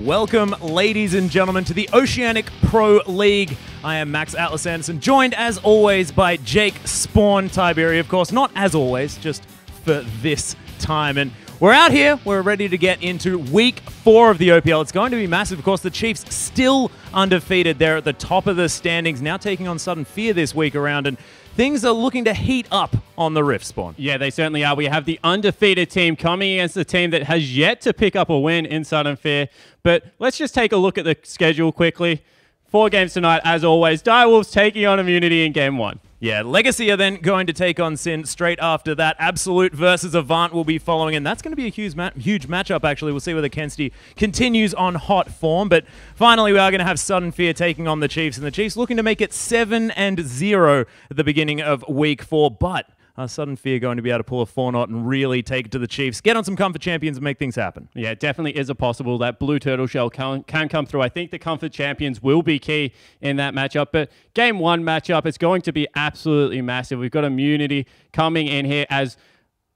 Welcome, ladies and gentlemen, to the Oceanic Pro League. I am Max Atlas Anderson, joined as always by Jake Spawn Tiberi, of course, not as always, just for this time. And we're out here, we're ready to get into week 4 of the OPL. It's going to be massive. Of course, the Chiefs still undefeated. They're at the top of the standings, now taking on Sudden Fear this week around, and things are looking to heat up on the Rift, Spawn. Yeah, they certainly are. We have the undefeated team coming against the team that has yet to pick up a win in Sudden Fear. But let's just take a look at the schedule quickly. 4 games tonight, as always. Direwolves taking on Immunity in Game 1. Yeah, Legacy are then going to take on Sin straight after that. Absolute versus Avant will be following, and that's going to be a huge matchup, actually. We'll see whether Kensti continues on hot form. But finally, we are going to have Sudden Fear taking on the Chiefs, and the Chiefs looking to make it 7-0 at the beginning of Week 4. But Sudden Fear going to be able to pull a 4-0 and really take it to the Chiefs, get on some Comfort Champions and make things happen. Yeah, it definitely is a possible. That blue turtle shell can come through. I think the Comfort Champions will be key in that matchup. But Game 1 matchup, it's going to be absolutely massive. We've got Immunity coming in here as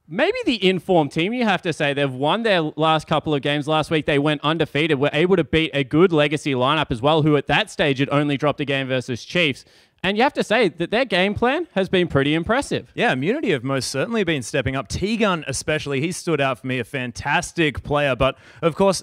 maybe the informed team, you have to say. They've won their last couple of games. Last week, they went undefeated. Were able to beat a good Legacy lineup as well, who at that stage had only dropped a game versus Chiefs. And you have to say that their game plan has been pretty impressive. Yeah, Immunity have most certainly been stepping up. T-Gun especially, he stood out for me, a fantastic player. But, of course,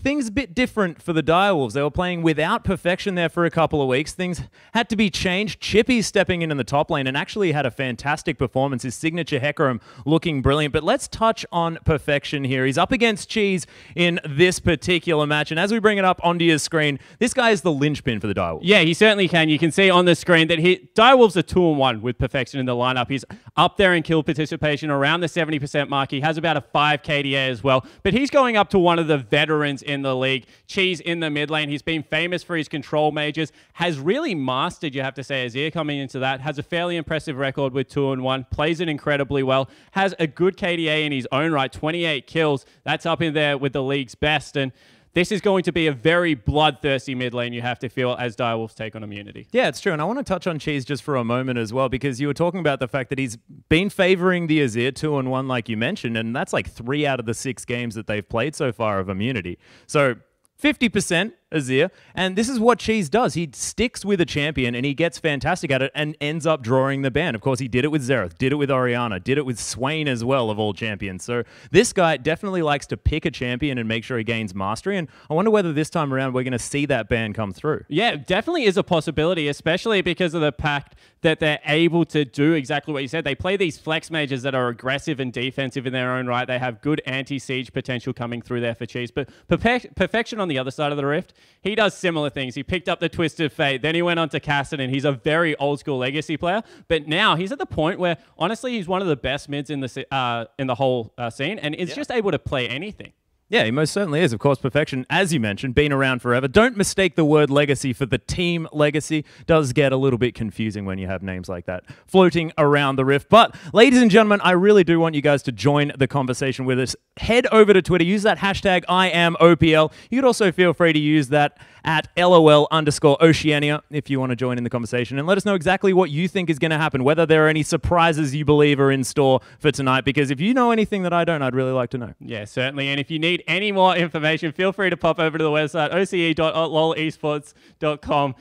things a bit different for the Direwolves. They were playing without Perfection there for a couple of weeks. Things had to be changed. Chippy stepping in the top lane and actually had a fantastic performance. His signature Hecarim looking brilliant. But let's touch on Perfection here. He's up against Cheese in this particular match. And as we bring it up onto your screen, this guy is the linchpin for the Direwolves. Yeah, he certainly can. You can see on the screen that Direwolves are 2-1 with Perfection in the lineup. He's up there in kill participation around the 70% mark. He has about a 5 KDA as well. But he's going up to one of the veterans in the league. Cheese in the mid lane. He's been famous for his control mages. Has really mastered, you have to say, Azir coming into that. Has a fairly impressive record with 2-1. Plays it incredibly well. Has a good KDA in his own right. 28 kills. That's up in there with the league's best. And this is going to be a very bloodthirsty mid lane, you have to feel, as Direwolves take on Immunity. Yeah, it's true. And I want to touch on Cheese just for a moment as well, because you were talking about the fact that he's been favoring the Azir 2-1, like you mentioned, and that's like 3 out of the 6 games that they've played so far of Immunity. So 50% Azir, and this is what Cheese does. He sticks with a champion and he gets fantastic at it and ends up drawing the ban. Of course, he did it with Xerath, did it with Orianna, did it with Swain as well, of all champions. So this guy definitely likes to pick a champion and make sure he gains mastery, and I wonder whether this time around we're going to see that ban come through. Yeah, definitely is a possibility, especially because of the fact that they're able to do exactly what you said. They play these flex mages that are aggressive and defensive in their own right. They have good anti-siege potential coming through there for Cheese. But Perfection on the other side of the Rift, he does similar things. He picked up the Twisted Fate, then he went on to Kassadin. He's a very old-school Legacy player, but now he's at the point where, honestly, he's one of the best mids in the whole scene, and is just able to play anything. Yeah, he most certainly is. Of course, Perfection, as you mentioned, been around forever. Don't mistake the word legacy for the team legacy. Does get a little bit confusing when you have names like that floating around the Rift. But, ladies and gentlemen, I really do want you guys to join the conversation with us. Head over to Twitter. Use that hashtag #IamOPL. You could also feel free to use that at LOL_Oceania if you want to join in the conversation. And let us know exactly what you think is going to happen, whether there are any surprises you believe are in store for tonight. Because if you know anything that I don't, I'd really like to know. Yeah, certainly. And if you need any more information, feel free to pop over to the website, oce.lolesports.com.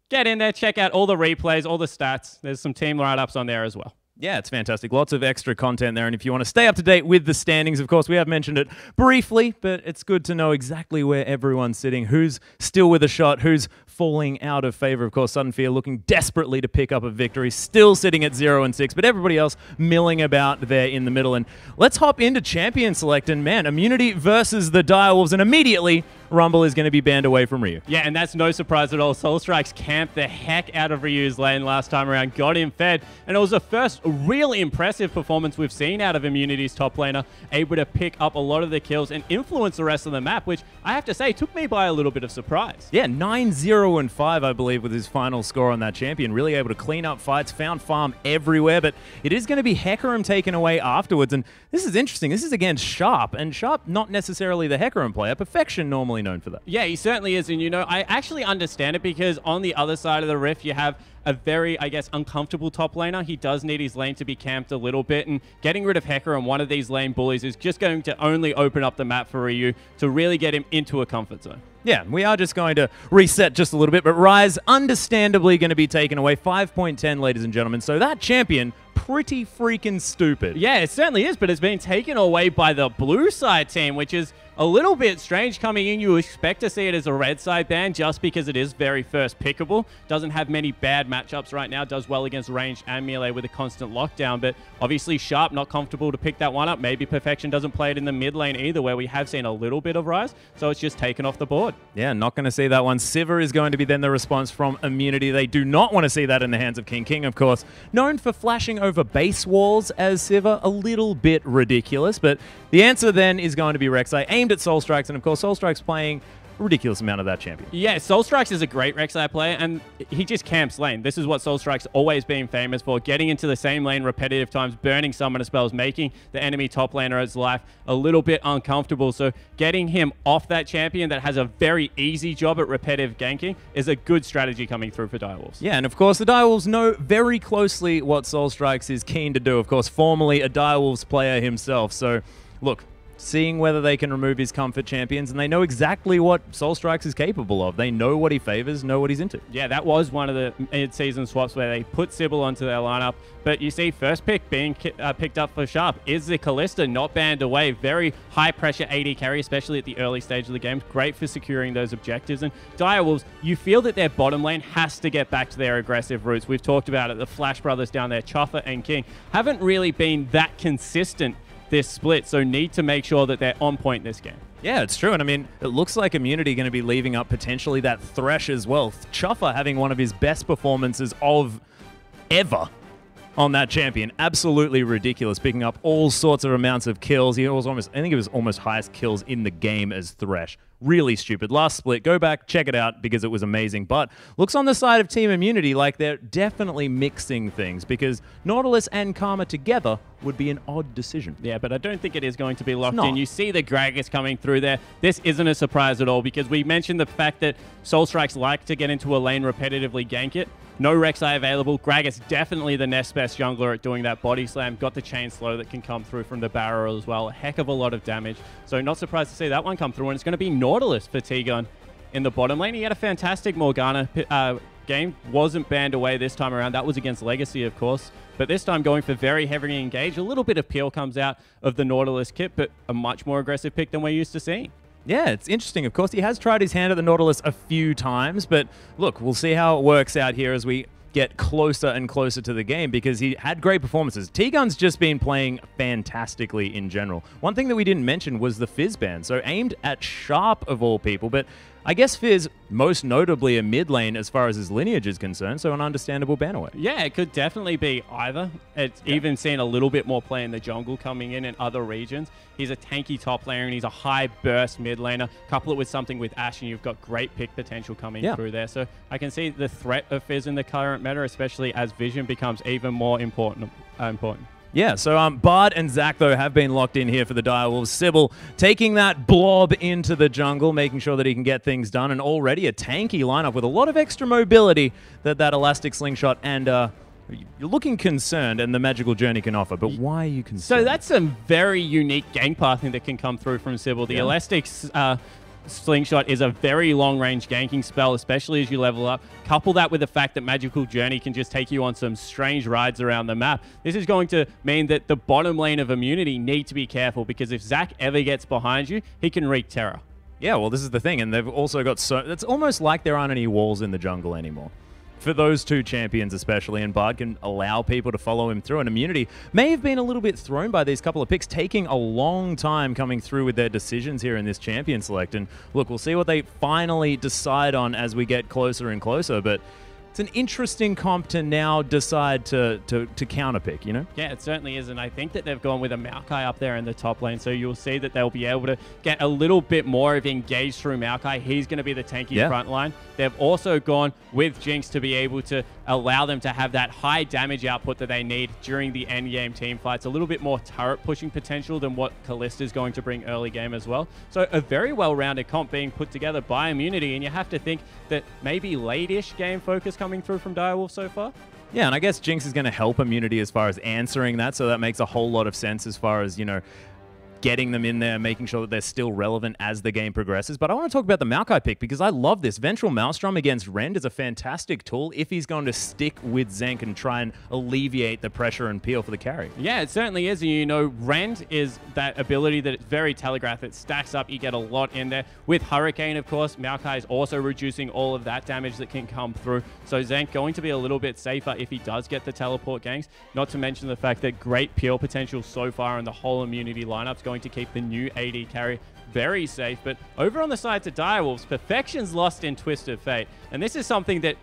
Get in there, check out all the replays, all the stats. There's some team write-ups on there as well. Yeah, it's fantastic. Lots of extra content there. And if you want to stay up to date with the standings, of course, we have mentioned it briefly, but it's good to know exactly where everyone's sitting, who's still with a shot, who's falling out of favor. Of course, Sudden Fear looking desperately to pick up a victory, still sitting at 0-6, but everybody else milling about there in the middle. And let's hop into Champion Select. And man, Immunity versus the Direwolves, and immediately Rumble is going to be banned away from Ryu. Yeah, and that's no surprise at all. Soul Strikes camped the heck out of Ryu's lane last time around, got him fed, and it was the first really impressive performance we've seen out of Immunity's top laner, able to pick up a lot of the kills and influence the rest of the map, which I have to say took me by a little bit of surprise. Yeah, 9-0-5, I believe, with his final score on that champion. Really able to clean up fights, found farm everywhere, but it is going to be Hecarim taken away afterwards, and this is interesting. This is against Sharp, and Sharp not necessarily the Hecarim player. Perfection normally definitely known for that. Yeah, he certainly is. And, I actually understand it because on the other side of the rift, you have a very, I guess, uncomfortable top laner. He does need his lane to be camped a little bit, and getting rid of Hecker on one of these lane bullies is just going to only open up the map for Ryu to really get him into a comfort zone. Yeah, we are just going to reset just a little bit, but Ryze understandably going to be taken away. 5.10, ladies and gentlemen. So that champion, pretty freaking stupid. Yeah, it certainly is, but it's been taken away by the blue side team, which is a little bit strange coming in. You expect to see it as a red side ban just because it is very first pickable. Doesn't have many bad matchups right now. Does well against range and melee with a constant lockdown, but obviously Sharp not comfortable to pick that one up. Maybe Perfection doesn't play it in the mid lane either, where we have seen a little bit of Ryze, so it's just taken off the board. Yeah, not going to see that one. Sivir is going to be then the response from Immunity. They do not want to see that in the hands of King. King, of course, known for flashing over base walls as Sivir. A little bit ridiculous, but the answer then is going to be Rek'Sai, aimed at Soul Strikes, and of course Soul Strikes playing a ridiculous amount of that champion. Yeah, Soul Strikes is a great Rek'Sai player, and he just camps lane. This is what Soul Strikes always been famous for, getting into the same lane repetitive times, burning summoner spells, making the enemy top laner's life a little bit uncomfortable. So getting him off that champion that has a very easy job at repetitive ganking is a good strategy coming through for Direwolves. Yeah, and of course the Direwolves know very closely what Soul Strikes is keen to do. Of course, formerly a Direwolves player himself. So, look, seeing whether they can remove his comfort champions, and they know exactly what Soul Strikes is capable of. They know what he favors, know what he's into. Yeah, that was one of the mid-season swaps where they put Sybil onto their lineup. But you see, first pick being picked up for Sharp is the Kalista, not banned away. Very high-pressure AD carry, especially at the early stage of the game. Great for securing those objectives. And Direwolves, you feel that their bottom lane has to get back to their aggressive roots. We've talked about it. The Flash brothers down there, Chuffer and King, haven't really been that consistent this split, so need to make sure that they're on point this game. Yeah, it's true. And I mean, it looks like Immunity going to be leaving up potentially that Thresh as well. Chuffer having one of his best performances of ever on that champion. Absolutely ridiculous, picking up all sorts of amounts of kills. He was almost, I think it was almost highest kills in the game as Thresh. Really stupid. Last split, go back, check it out because it was amazing. But looks on the side of Team Immunity like they're definitely mixing things, because Nautilus and Karma together would be an odd decision. Yeah, but I don't think it is going to be locked in. You see the Gragas coming through there. This isn't a surprise at all, because we mentioned the fact that Soul Strikes like to get into a lane repetitively, gank it. No Rek'Sai available. Gragas definitely the next best jungler at doing that body slam. Got the chain slow that can come through from the barrel as well. A heck of a lot of damage. So not surprised to see that one come through. And it's going to be Nautilus for T-Gun in the bottom lane. He had a fantastic Morgana game. Wasn't banned away this time around. That was against Legacy, of course. But this time going for very heavily engaged. A little bit of peel comes out of the Nautilus kit, but a much more aggressive pick than we're used to seeing. Yeah, it's interesting. Of course, he has tried his hand at the Nautilus a few times, but look, we'll see how it works out here as we get closer and closer to the game, because he had great performances. T-Gun's just been playing fantastically in general. One thing that we didn't mention was the Fizz ban, so aimed at Sharp of all people, but I guess Fizz, most notably a mid lane as far as his lineage is concerned, so an understandable ban away. Yeah, it could definitely be either. It's even seen a little bit more play in the jungle coming in other regions. He's a tanky top laner, and he's a high burst mid laner. Couple it with something with Ashe, and you've got great pick potential coming through there. So I can see the threat of Fizz in the current meta, especially as Vision becomes even more important. Yeah, so Bard and Zac, though, have been locked in here for the Direwolves. Sybil taking that blob into the jungle, making sure that he can get things done, and already a tanky lineup with a lot of extra mobility that Elastic Slingshot and you're looking concerned, and the Magical Journey can offer, but why are you concerned? So that's some very unique gang pathing that can come through from Sybil. The Elastic Slingshot is a very long-range ganking spell, especially as you level up. Couple that with the fact that Magical Journey can just take you on some strange rides around the map. This is going to mean that the bottom lane of Immunity need to be careful, because if Zac ever gets behind you, he can wreak terror. Yeah, well, this is the thing, and they've also got it's almost like there aren't any walls in the jungle anymore. For those two champions especially, and Bard can allow people to follow him through. And Immunity may have been a little bit thrown by these couple of picks, taking a long time coming through with their decisions here in this champion select. And look, we'll see what they finally decide on as we get closer and closer, but it's an interesting comp to now decide to counterpick, you know? Yeah, it certainly is, and I think that they've gone with a Maokai up there in the top lane, so you'll see that they'll be able to get a little bit more of engaged through Maokai. He's going to be the tanky front line. They've also gone with Jinx to be able to allow them to have that high damage output that they need during the end game team fights. A little bit more turret pushing potential than what Kalista is going to bring early game as well. So a very well-rounded comp being put together by Immunity, and you have to think that maybe late-ish game focus coming through from Direwolf so far. Yeah, and I guess Jinx is going to help Immunity as far as answering that, so that makes a whole lot of sense as far as, you know, getting them in there, making sure that they're still relevant as the game progresses. But I want to talk about the Maokai pick because I love this. Ventral Maelstrom against Rend is a fantastic tool if he's going to stick with Zenk and try and alleviate the pressure and peel for the carry. Yeah, it certainly is. And you know, Rend is that ability that it's very telegraphed. It stacks up. You get a lot in there. With Hurricane, of course, Maokai is also reducing all of that damage that can come through. So Zenk going to be a little bit safer if he does get the teleport ganks. Not to mention the fact that great peel potential so far in the whole Immunity lineup going to keep the new AD carry very safe. But over on the side to Direwolves, Perfection's lost in Twisted Fate. And this is something that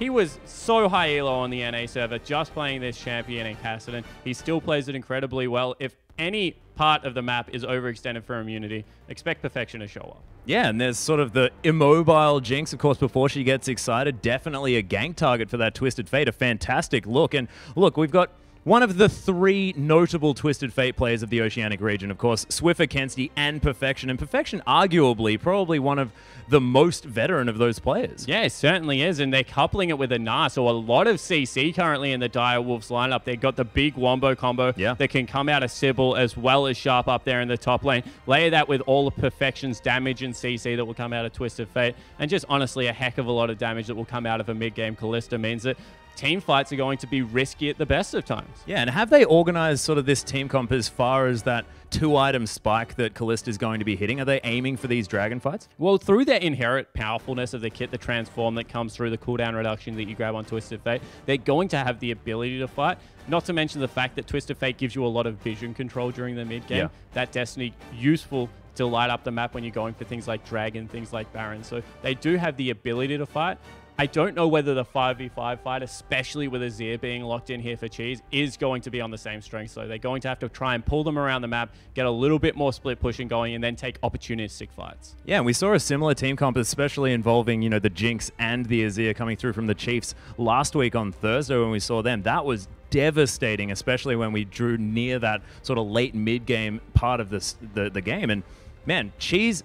he was so high elo on the NA server just playing this champion in Kassadin. He still plays it incredibly well. If any part of the map is overextended for Immunity, expect Perfection to show up. Yeah, and there's sort of the immobile Jinx, of course, before she gets excited. Definitely a gank target for that Twisted Fate. A fantastic look. And look, we've got one of the 3 notable Twisted Fate players of the Oceanic region, of course, Swiffer, Kensti, and Perfection. And Perfection, arguably, probably one of the most veteran of those players. Yeah, it certainly is. And they're coupling it with a Gnar. So a lot of CC currently in the Direwolves lineup. They've got the big Wombo combo that can come out of Sybil as well as Sharp up there in the top lane. Layer that with all of Perfection's damage and CC that will come out of Twisted Fate. And just honestly, a heck of a lot of damage that will come out of a mid-game Kalista means that team fights are going to be risky at the best of times. Yeah, and have they organized sort of this team comp as far as that 2-item spike that Kalista is going to be hitting? Are they aiming for these dragon fights? Well, through the inherent powerfulness of the kit, the transform that comes through, the cooldown reduction that you grab on Twisted Fate, they're going to have the ability to fight. Not to mention the fact that Twisted Fate gives you a lot of vision control during the mid-game. Yeah. That Destiny useful to light up the map when you're going for things like Dragon, things like Baron. So they do have the ability to fight. I don't know whether the 5v5 fight, especially with Azir being locked in here for Cheese, is going to be on the same strength. So they're going to have to try and pull them around the map, get a little bit more split pushing going, and then take opportunistic fights. Yeah, and we saw a similar team comp, especially involving, you know, the Jinx and the Azir coming through from the Chiefs last week on Thursday when we saw them. That was devastating, especially when we drew near that sort of late mid-game part of the game. And man, Cheese,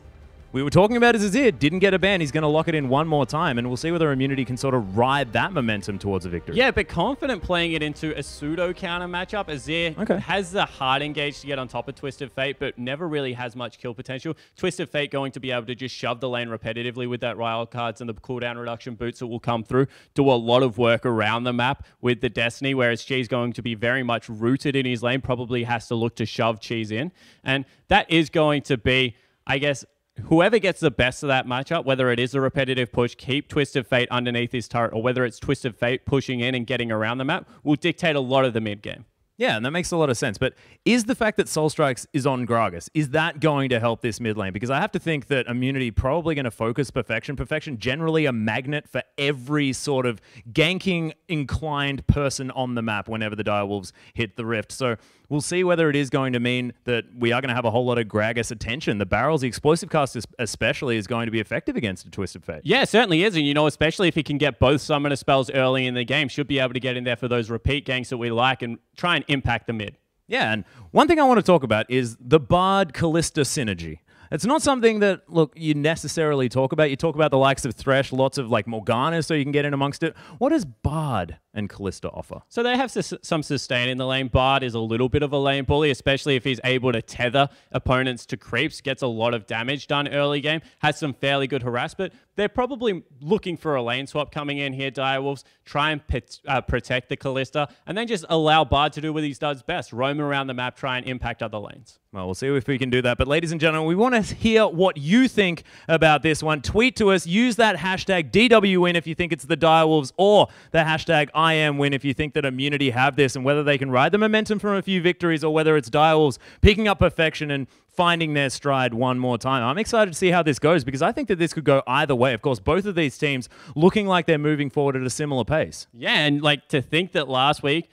we were talking about his Azir, didn't get a ban. He's going to lock it in one more time, and we'll see whether Immunity can sort of ride that momentum towards a victory. Yeah, but confident playing it into a pseudo counter matchup. Azir has the hard engage to get on top of Twisted Fate, but never really has much kill potential. Twisted Fate going to be able to just shove the lane repetitively with that wild cards and the cooldown reduction boots that will come through, do a lot of work around the map with the Destiny, whereas Cheese going to be very much rooted in his lane, probably has to look to shove Cheese in. And that is going to be, I guess, whoever gets the best of that matchup, whether it is a repetitive push, keep Twisted Fate underneath his turret, or whether it's Twisted Fate pushing in and getting around the map, will dictate a lot of the mid game. Yeah, and that makes a lot of sense. But is the fact that Soul Strikes is on Gragas, is that going to help this mid lane? Because I have to think that Immunity probably going to focus Perfection. Perfection generally a magnet for every sort of ganking inclined person on the map whenever the Direwolves hit the Rift. So we'll see whether it is going to mean that we are going to have a whole lot of Gragas attention. The barrels, the explosive cast especially, is going to be effective against a Twisted Fate. Yeah, it certainly is. And, you know, especially if he can get both summoner spells early in the game, should be able to get in there for those repeat ganks that we like and try and impact the mid. Yeah, and one thing I want to talk about is the Bard Kalista synergy. It's not something that, look, you necessarily talk about. You talk about the likes of Thresh, lots of like Morgana, so you can get in amongst it. What does Bard and Kalista offer? So they have some sustain in the lane. Bard is a little bit of a lane bully, especially if he's able to tether opponents to creeps, gets a lot of damage done early game, has some fairly good harass, but they're probably looking for a lane swap coming in here, Direwolves, try and protect the Kalista, and then just allow Bard to do what he does best, roam around the map, try and impact other lanes. Well, we'll see if we can do that. But ladies and gentlemen, we want to hear what you think about this one. Tweet to us. Use that hashtag DWWin if you think it's the Direwolves, or the hashtag IamWin if you think that Immunity have this, and whether they can ride the momentum from a few victories, or whether it's Direwolves picking up Perfection and finding their stride one more time. I'm excited to see how this goes because I think that this could go either way. Of course, both of these teams looking like they're moving forward at a similar pace. Yeah, and like to think that last week,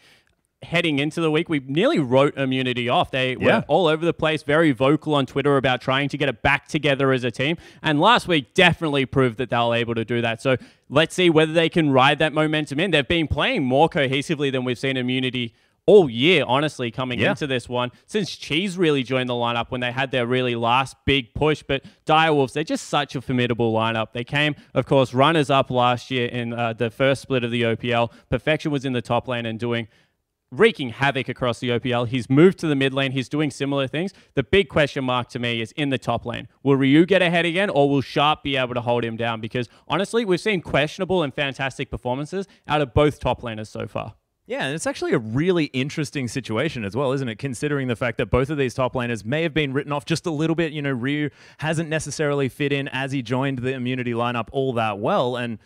heading into the week, we nearly wrote Immunity off. They were all over the place, very vocal on Twitter about trying to get it back together as a team. And last week definitely proved that they were able to do that. So let's see whether they can ride that momentum in. They've been playing more cohesively than we've seen Immunity all year, honestly, coming into this one, since Cheese really joined the lineup when they had their really last big push. But Direwolves, they're just such a formidable lineup. They came, of course, runners-up last year in the first split of the OPL. Perfection was in the top lane and wreaking havoc across the OPL. He's moved to the mid lane. He's doing similar things. The big question mark to me is in the top lane. Will Ryu get ahead again, or will Sharp be able to hold him down? Because honestly, we've seen questionable and fantastic performances out of both top laners so far. Yeah, and it's actually a really interesting situation as well, isn't it? Considering the fact that both of these top laners may have been written off just a little bit. You know, Ryu hasn't necessarily fit in as he joined the Immunity lineup all that well. And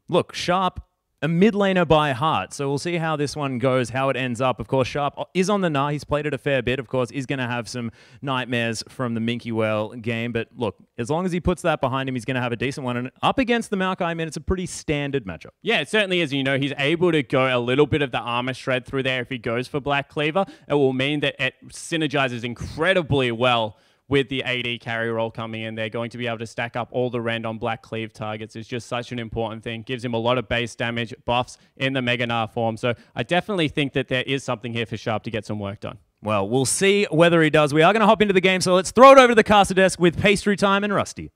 look, Sharp, a mid laner by heart. So we'll see how this one goes, how it ends up. Of course, Sharp is on the Gnar. He's played it a fair bit. Of course, he's going to have some nightmares from the Minky Well game. But look, as long as he puts that behind him, he's going to have a decent one. And up against the Maokai, I mean, it's a pretty standard matchup. Yeah, it certainly is. You know, he's able to go a little bit of the armor shred through there if he goes for Black Cleaver. It will mean that it synergizes incredibly well with the AD carry role coming in. They're going to be able to stack up all the rend on Black Cleave targets. It's just such an important thing. Gives him a lot of base damage, buffs in the Mega Gnar form. So I definitely think that there is something here for Sharp to get some work done. Well, we'll see whether he does. We are going to hop into the game, so let's throw it over to the caster desk with Pastry Time and Rusty.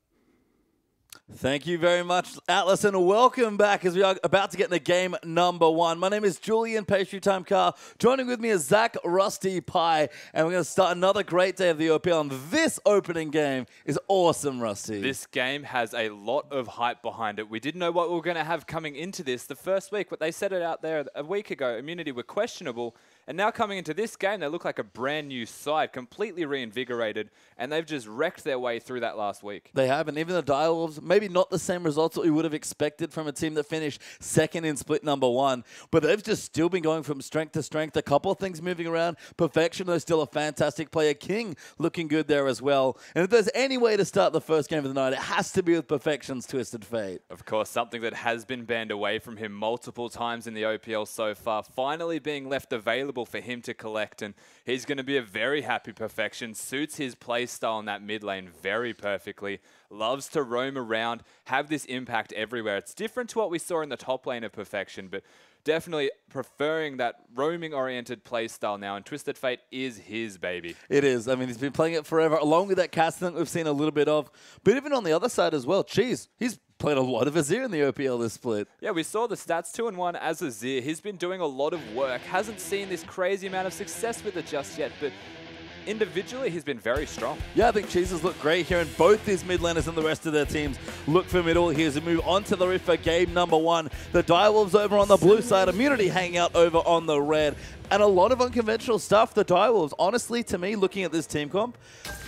Thank you very much, Atlas, and welcome back as we are about to get into game number one. My name is Julian Pastry Time Car. Joining with me is Zach Rusty Pie, and we're going to start another great day of the OPL. And this opening game is awesome, Rusty. This game has a lot of hype behind it. We didn't know what we were going to have coming into this the first week, but they said it out there a week ago. Immunity were questionable. And now coming into this game, they look like a brand new side, completely reinvigorated, and they've just wrecked their way through that last week. They have, and even the Direwolves, maybe not the same results that we would have expected from a team that finished second in split number one, but they've just still been going from strength to strength. A couple of things moving around. Perfection, though, still a fantastic player. King looking good there as well. And if there's any way to start the first game of the night, it has to be with Perfection's Twisted Fate. Of course, something that has been banned away from him multiple times in the OPL so far, finally being left available for him to collect, and he's going to be a very happy Perfection. Suits his play style in that mid lane very perfectly. Loves to roam around, have this impact everywhere. It's different to what we saw in the top lane of Perfection, but definitely preferring that roaming-oriented play style now, and Twisted Fate is his baby. It is. I mean, he's been playing it forever, along with that cast that we've seen a little bit of. But even on the other side as well, Cheese, he's played a lot of Azir in the OPL this split. Yeah, we saw the stats 2-1 as Azir. He's been doing a lot of work. Hasn't seen this crazy amount of success with it just yet, but individually, he's been very strong. Yeah, I think Cheese has looked great here, and both these mid laners and the rest of their teams look formidable here as we move on to the Rift for game number one. The Direwolves over on the blue side, Immunity hanging out over on the red, and a lot of unconventional stuff. The Direwolves, honestly, to me, looking at this team comp,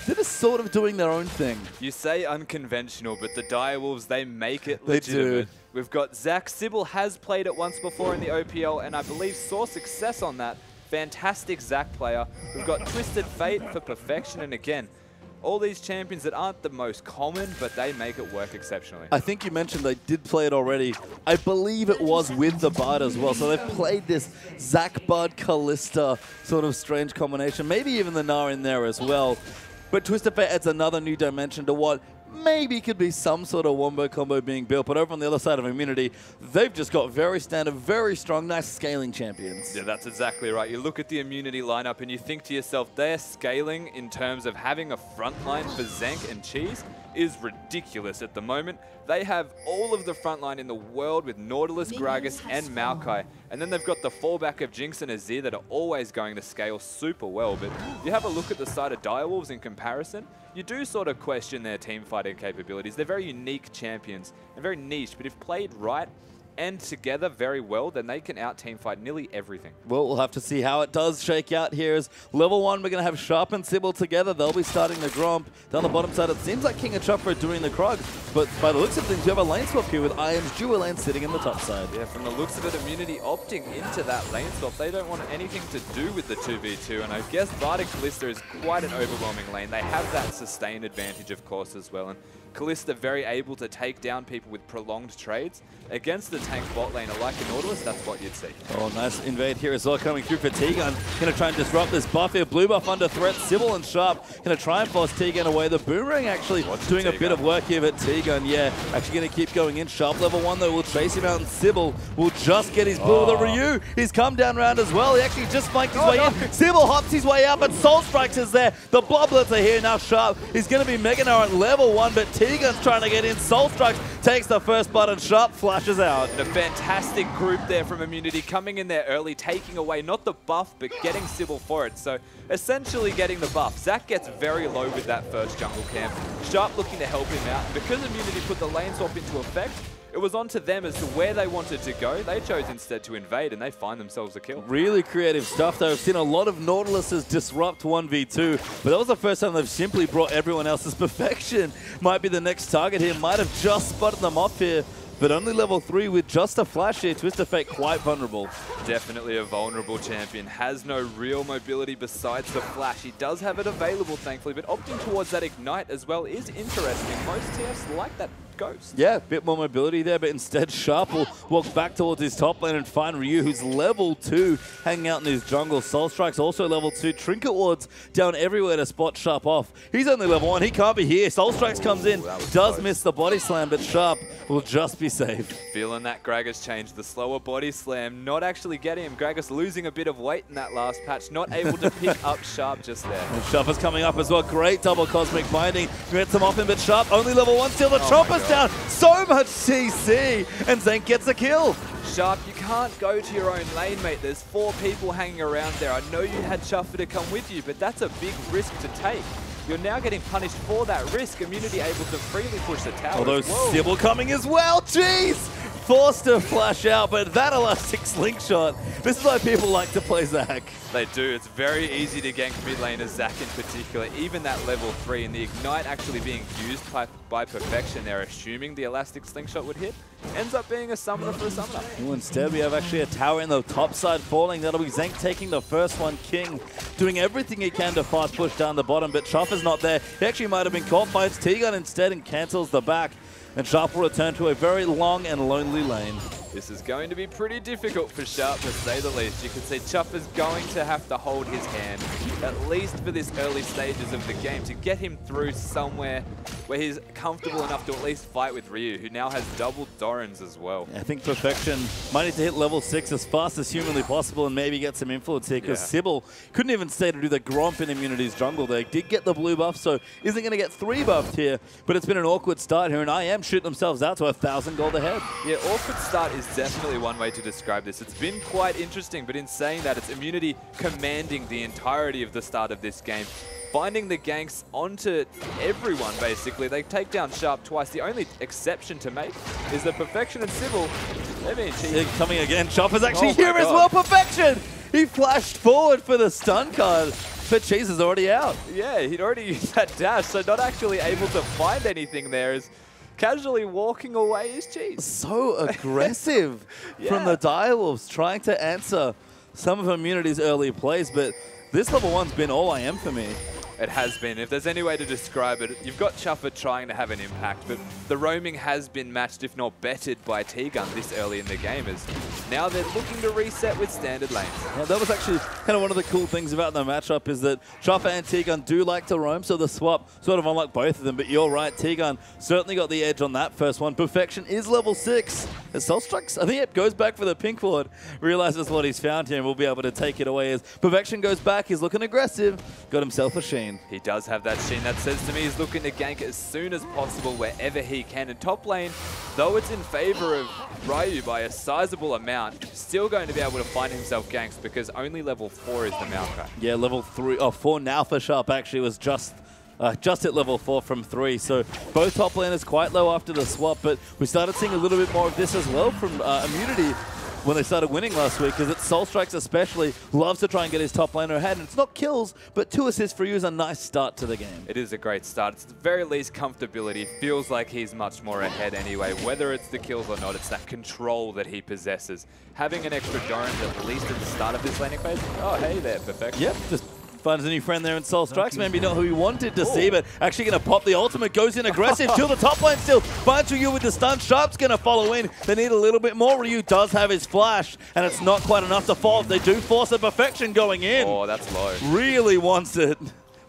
they're just sort of doing their own thing. You say unconventional, but the Direwolves, they make it legitimate. We've got Zach. Sybil has played it once before in the OPL, and I believe saw success on that. Fantastic Zac player. We've got Twisted Fate for Perfection, and again, all these champions that aren't the most common, but they make it work exceptionally. I think you mentioned they did play it already. I believe it was with the Bard as well. So they've played this Zac Bard Callista sort of strange combination. Maybe even the Gnar in there as well. But Twisted Fate adds another new dimension to what maybe could be some sort of wombo combo being built. But over on the other side of Immunity, they've just got very standard, very strong, nice scaling champions. Yeah, that's exactly right. You look at the Immunity lineup and you think to yourself, they're scaling in terms of having a front line for Zank and Cheese is ridiculous at the moment. They have all of the front line in the world with Nautilus, Gragas, and Maokai. And then they've got the fallback of Jinx and Azir that are always going to scale super well. But you have a look at the side of Direwolves in comparison, you do sort of question their team fighting capabilities. They're very unique champions and very niche, but if played right, end together very well, then they can out-team fight nearly everything. Well, we'll have to see how it does shake out here. As level 1, we're going to have Sharp and Sybil together. They'll be starting the Gromp. Down the bottom side, it seems like King and Chopper are doing the Krog, but by the looks of things, you have a lane swap here with Iron's dual lane sitting in the top side. Yeah, from the looks of it, Immunity opting into that lane swap. They don't want anything to do with the 2v2, and I guess Bardic Kalista is quite an overwhelming lane. They have that sustain advantage, of course, as well, and Kalista very able to take down people with prolonged trades. Against the tank bot laner like a Nautilus, that's what you'd see. Oh, nice invade here as well coming through for T-Gun. Going to try and disrupt this buff here. Blue buff under threat. Sybil and Sharp going to try and force T-Gun away. The Boomerang actually doing a bit of work here, but T-Gun, yeah, actually going to keep going in. Sharp level 1 though will chase him out, and Sybil will just get his pull. The Ryu, he's come down round as well. He actually just flanked his way in. Sybil hops his way out, but Soul Strikes is there. The Bloblets are here now. Sharp is going to be Mega Gnar at level 1, but T-Gun's trying to get in. Soul Strikes takes the first blood, and Sharp flashes out. And a fantastic group there from Immunity, coming in there early, taking away not the buff, but getting Sybil for it. So essentially getting the buff. Zac gets very low with that first jungle camp. Sharp looking to help him out. Because Immunity put the lane swap into effect, it was on to them as to where they wanted to go. They chose instead to invade, and they find themselves a kill. Really creative stuff, though. I've seen a lot of Nautiluses disrupt 1v2, but that was the first time they've simply brought everyone else's Perfection. Might be the next target here. Might have just spotted them off here, but only level 3 with just a flash here. Twisted Fate quite vulnerable. Definitely a vulnerable champion. Has no real mobility besides the flash. He does have it available, thankfully, but opting towards that Ignite as well is interesting. Most TFs like that Ghost. Yeah, a bit more mobility there, but instead Sharp will walk back towards his top lane and find Ryu, who's level 2, hanging out in his jungle. Soul Strike's also level 2. Trinket Wards down everywhere to spot Sharp off. He's only level 1. He can't be here. Soul Strikes comes in, does miss the body slam, but Sharp will just be safe. Feeling that Gragas change. The slower body slam, not actually getting him. Gragas losing a bit of weight in that last patch, not able to pick up Sharp just there. And Sharp is coming up as well. Great double Cosmic Binding. Gets him off him, but Sharp only level 1 still. The Chopper's down. So much CC, and Zank gets a kill. Sharp, you can't go to your own lane, mate. There's 4 people hanging around there. I know you had Chuffer to come with you, but that's a big risk to take. You're now getting punished for that risk. Immunity able to freely push the tower. Although Sybil coming as well. Jeez! Forced to flash out, but that elastic slingshot. This is why people like to play Zac. They do. It's very easy to gank mid laners, Zac in particular, even that level 3. And the Ignite actually being used by perfection. They're assuming the elastic slingshot would hit. Ends up being a summoner for a summoner. Well, instead, we have actually a tower in the top side falling. That'll be Zank taking the first one. King doing everything he can to fast push down the bottom, but Chopper's not there. He actually might have been caught, finds T-Gun instead and cancels the back. And Sharp will return to a very long and lonely lane. This is going to be pretty difficult for Sharp, to say the least. You can see Chuffer's going to have to hold his hand, at least for this early stages of the game, to get him through somewhere where he's comfortable enough to at least fight with Ryu, who now has double Dorans as well. I think Perfection might need to hit level 6 as fast as humanly possible and maybe get some influence here, because Sybil couldn't even stay to do the Gromp in Immunity's jungle there. Did get the blue buff, so isn't going to get 3 buffed here, but it's been an awkward start here, and IM shooting themselves out to 1,000 gold ahead. Yeah, awkward start is definitely one way to describe this. It's been quite interesting, but in saying that, it's Immunity commanding the entirety of the start of this game. Finding the ganks onto everyone, basically. They take down Sharp twice. The only exception to make is that Perfection and Sybil, they're being cheated. Coming again. Chopper's actually here as well. Perfection! He flashed forward for the stun card, but Cheese is already out. Yeah, he'd already used that dash, so not actually able to find anything there. Is casually walking away is Cheese. So aggressive from the Direwolves, trying to answer some of Immunity's early plays, but this level 1's been all IM for me. It has been. If there's any way to describe it, you've got Chuffer trying to have an impact, but the roaming has been matched, if not bettered, by T-Gun this early in the game, as now they're looking to reset with standard lanes. Yeah, that was actually kind of one of the cool things about the matchup, is that Chuffer and T-Gun do like to roam, so the swap sort of unlocked both of them, but you're right, T-Gun certainly got the edge on that first one. Perfection is level 6. As Soul Strikes, I think it goes back for the pink ward, realizes what he's found here and will be able to take it away as Perfection goes back. He's looking aggressive, got himself a Sheen. He does have that Sheen. That says to me he's looking to gank as soon as possible wherever he can. And top lane, though it's in favor of Ryu by a sizable amount, still going to be able to find himself ganks because only level 4 is the Maokai. Yeah, level 4 now for Sharp actually was just just hit level 4 from 3. So both top laners quite low after the swap, but we started seeing a little bit more of this as well from Immunity when they started winning last week, because it's Soul Strikes especially loves to try and get his top laner ahead. And it's not kills, but 2 assists for you is a nice start to the game. It is a great start. It's at the very least comfortability. Feels like he's much more ahead anyway. Whether it's the kills or not, it's that control that he possesses. Having an extra Doran at least at the start of this laning phase. Oh, hey there, Perfection. Yep, just finds a new friend there in Soul Strikes. Maybe not who he wanted to see, but actually going to pop the ultimate. Goes in aggressive to the top lane still. Finds Ryu with the stun. Sharp's going to follow in. They need a little bit more. Ryu does have his flash, and it's not quite enough to fall. They do force a Perfection going in. Oh, that's low. Really wants it,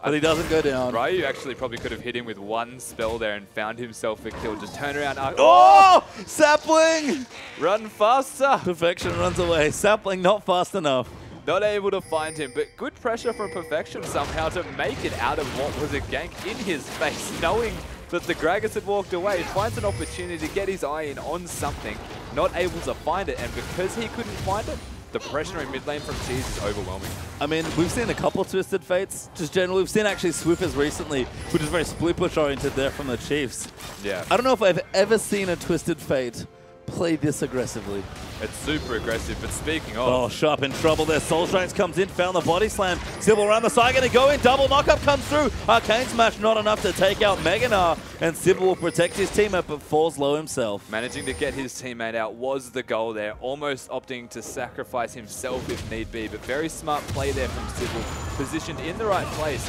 but he doesn't go down. Ryu actually probably could have hit him with one spell there and found himself a kill. Just turn around. Oh! Sapling! Run faster! Perfection runs away. Sapling not fast enough. Not able to find him, but good pressure from Perfection somehow to make it out of what was a gank in his face, knowing that the Gragas had walked away. Finds an opportunity to get his eye in on something, not able to find it, and because he couldn't find it, the pressure in mid lane from Cheese is overwhelming. I mean, we've seen a couple Twisted Fates, just generally. We've seen actually Swifters recently, which is very split push oriented there from the Chiefs. Yeah. I don't know if I've ever seen a Twisted Fate play this aggressively. It's super aggressive, but speaking of... Oh, Sharp in trouble there. Soul Strikes comes in, found the body slam. Sybil around the side, going to go in. Double knockup comes through. Arcane Smash not enough to take out Meganar. And Sybil will protect his teammate, but falls low himself. Managing to get his teammate out was the goal there. Almost opting to sacrifice himself if need be, but very smart play there from Sybil. Positioned in the right place.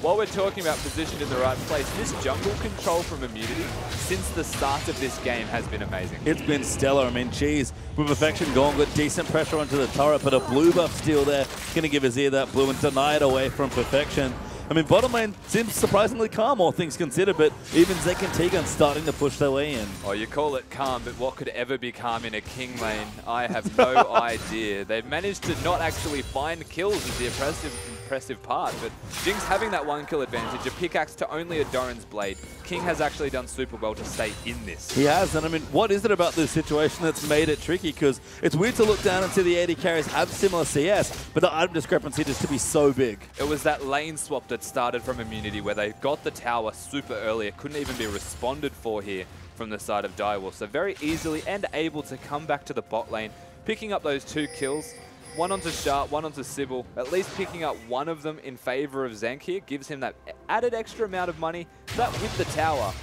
While we're talking about positioned in the right place, this jungle control from Immunity since the start of this game has been amazing. It's been stellar. I mean, Cheese with Perfection gone, got decent pressure onto the turret, but a blue buff steal there. Going to give his ear that blue and deny it away from Perfection. I mean, bottom lane seems surprisingly calm, all things considered, but even Zek and Tegan starting to push their way in. Oh, you call it calm, but what could ever be calm in a King lane? I have no idea. They've managed to not actually find kills is the impressive part, but Jinx having that 1 kill advantage, a pickaxe to only a Doran's Blade. King has actually done super well to stay in this. He has, and I mean, what is it about this situation that's made it tricky? Because it's weird to look down and see the AD carries have similar CS, but the item discrepancy just to be so big. It was that lane swap that started from Immunity where they got the tower super early. It couldn't even be responded for here from the side of Direwolf. So very easily and able to come back to the bot lane, picking up those 2 kills. One onto Sharp, one onto Sybil. At least picking up one of them in favor of Zank here gives him that added extra amount of money. That with the tower,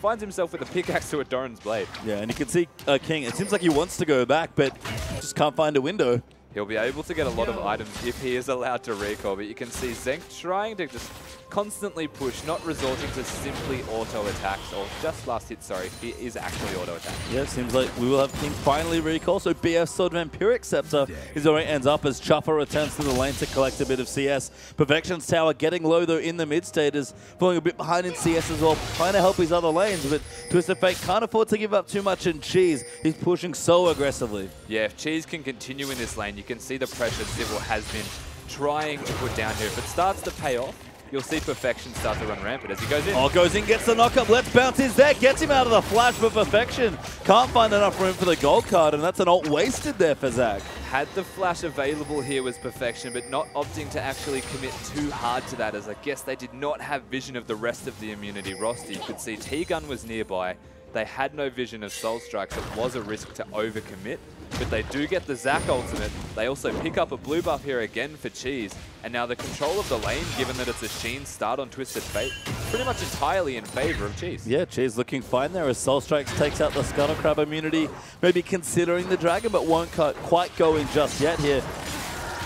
finds himself with a pickaxe to a Doran's Blade. Yeah, and you can see King, it seems like he wants to go back, but just can't find a window. He'll be able to get a lot of items if he is allowed to recall, but you can see Zenk trying to just constantly push, not resorting to simply auto attacks, or just last hit, sorry, he is actually auto attacking. Yeah, it seems like we will have King finally recall, so BF Sword Vampiric Scepter is where it ends up as Chopper returns to the lane to collect a bit of CS. Perfection's tower getting low though in the mid status, falling a bit behind in CS as well, trying to help his other lanes, but Twisted Fate can't afford to give up too much in Cheese. He's pushing so aggressively. Yeah, if Cheese can continue in this lane, you can see the pressure Sybil has been trying to put down here. If it starts to pay off, you'll see Perfection start to run rampant as he goes in. Oh, goes in, gets the knockup, let's bounce his there, gets him out of the flash, but Perfection can't find enough room for the gold card, and that's an ult wasted there for Zach. Had the flash available here was Perfection, but not opting to actually commit too hard to that, as I guess they did not have vision of the rest of the Immunity roster. You could see T-Gun was nearby. They had no vision of Soul Strikes. It was a risk to overcommit, but they do get the Zac ultimate. They also pick up a blue buff here again for Cheese, and now the control of the lane, given that it's a Sheen start on Twisted Fate, pretty much entirely in favor of Cheese. Yeah, Cheese looking fine there as Soul Strikes takes out the Scuttle Crab immunity, maybe considering the Dragon, but won't quite go in just yet here.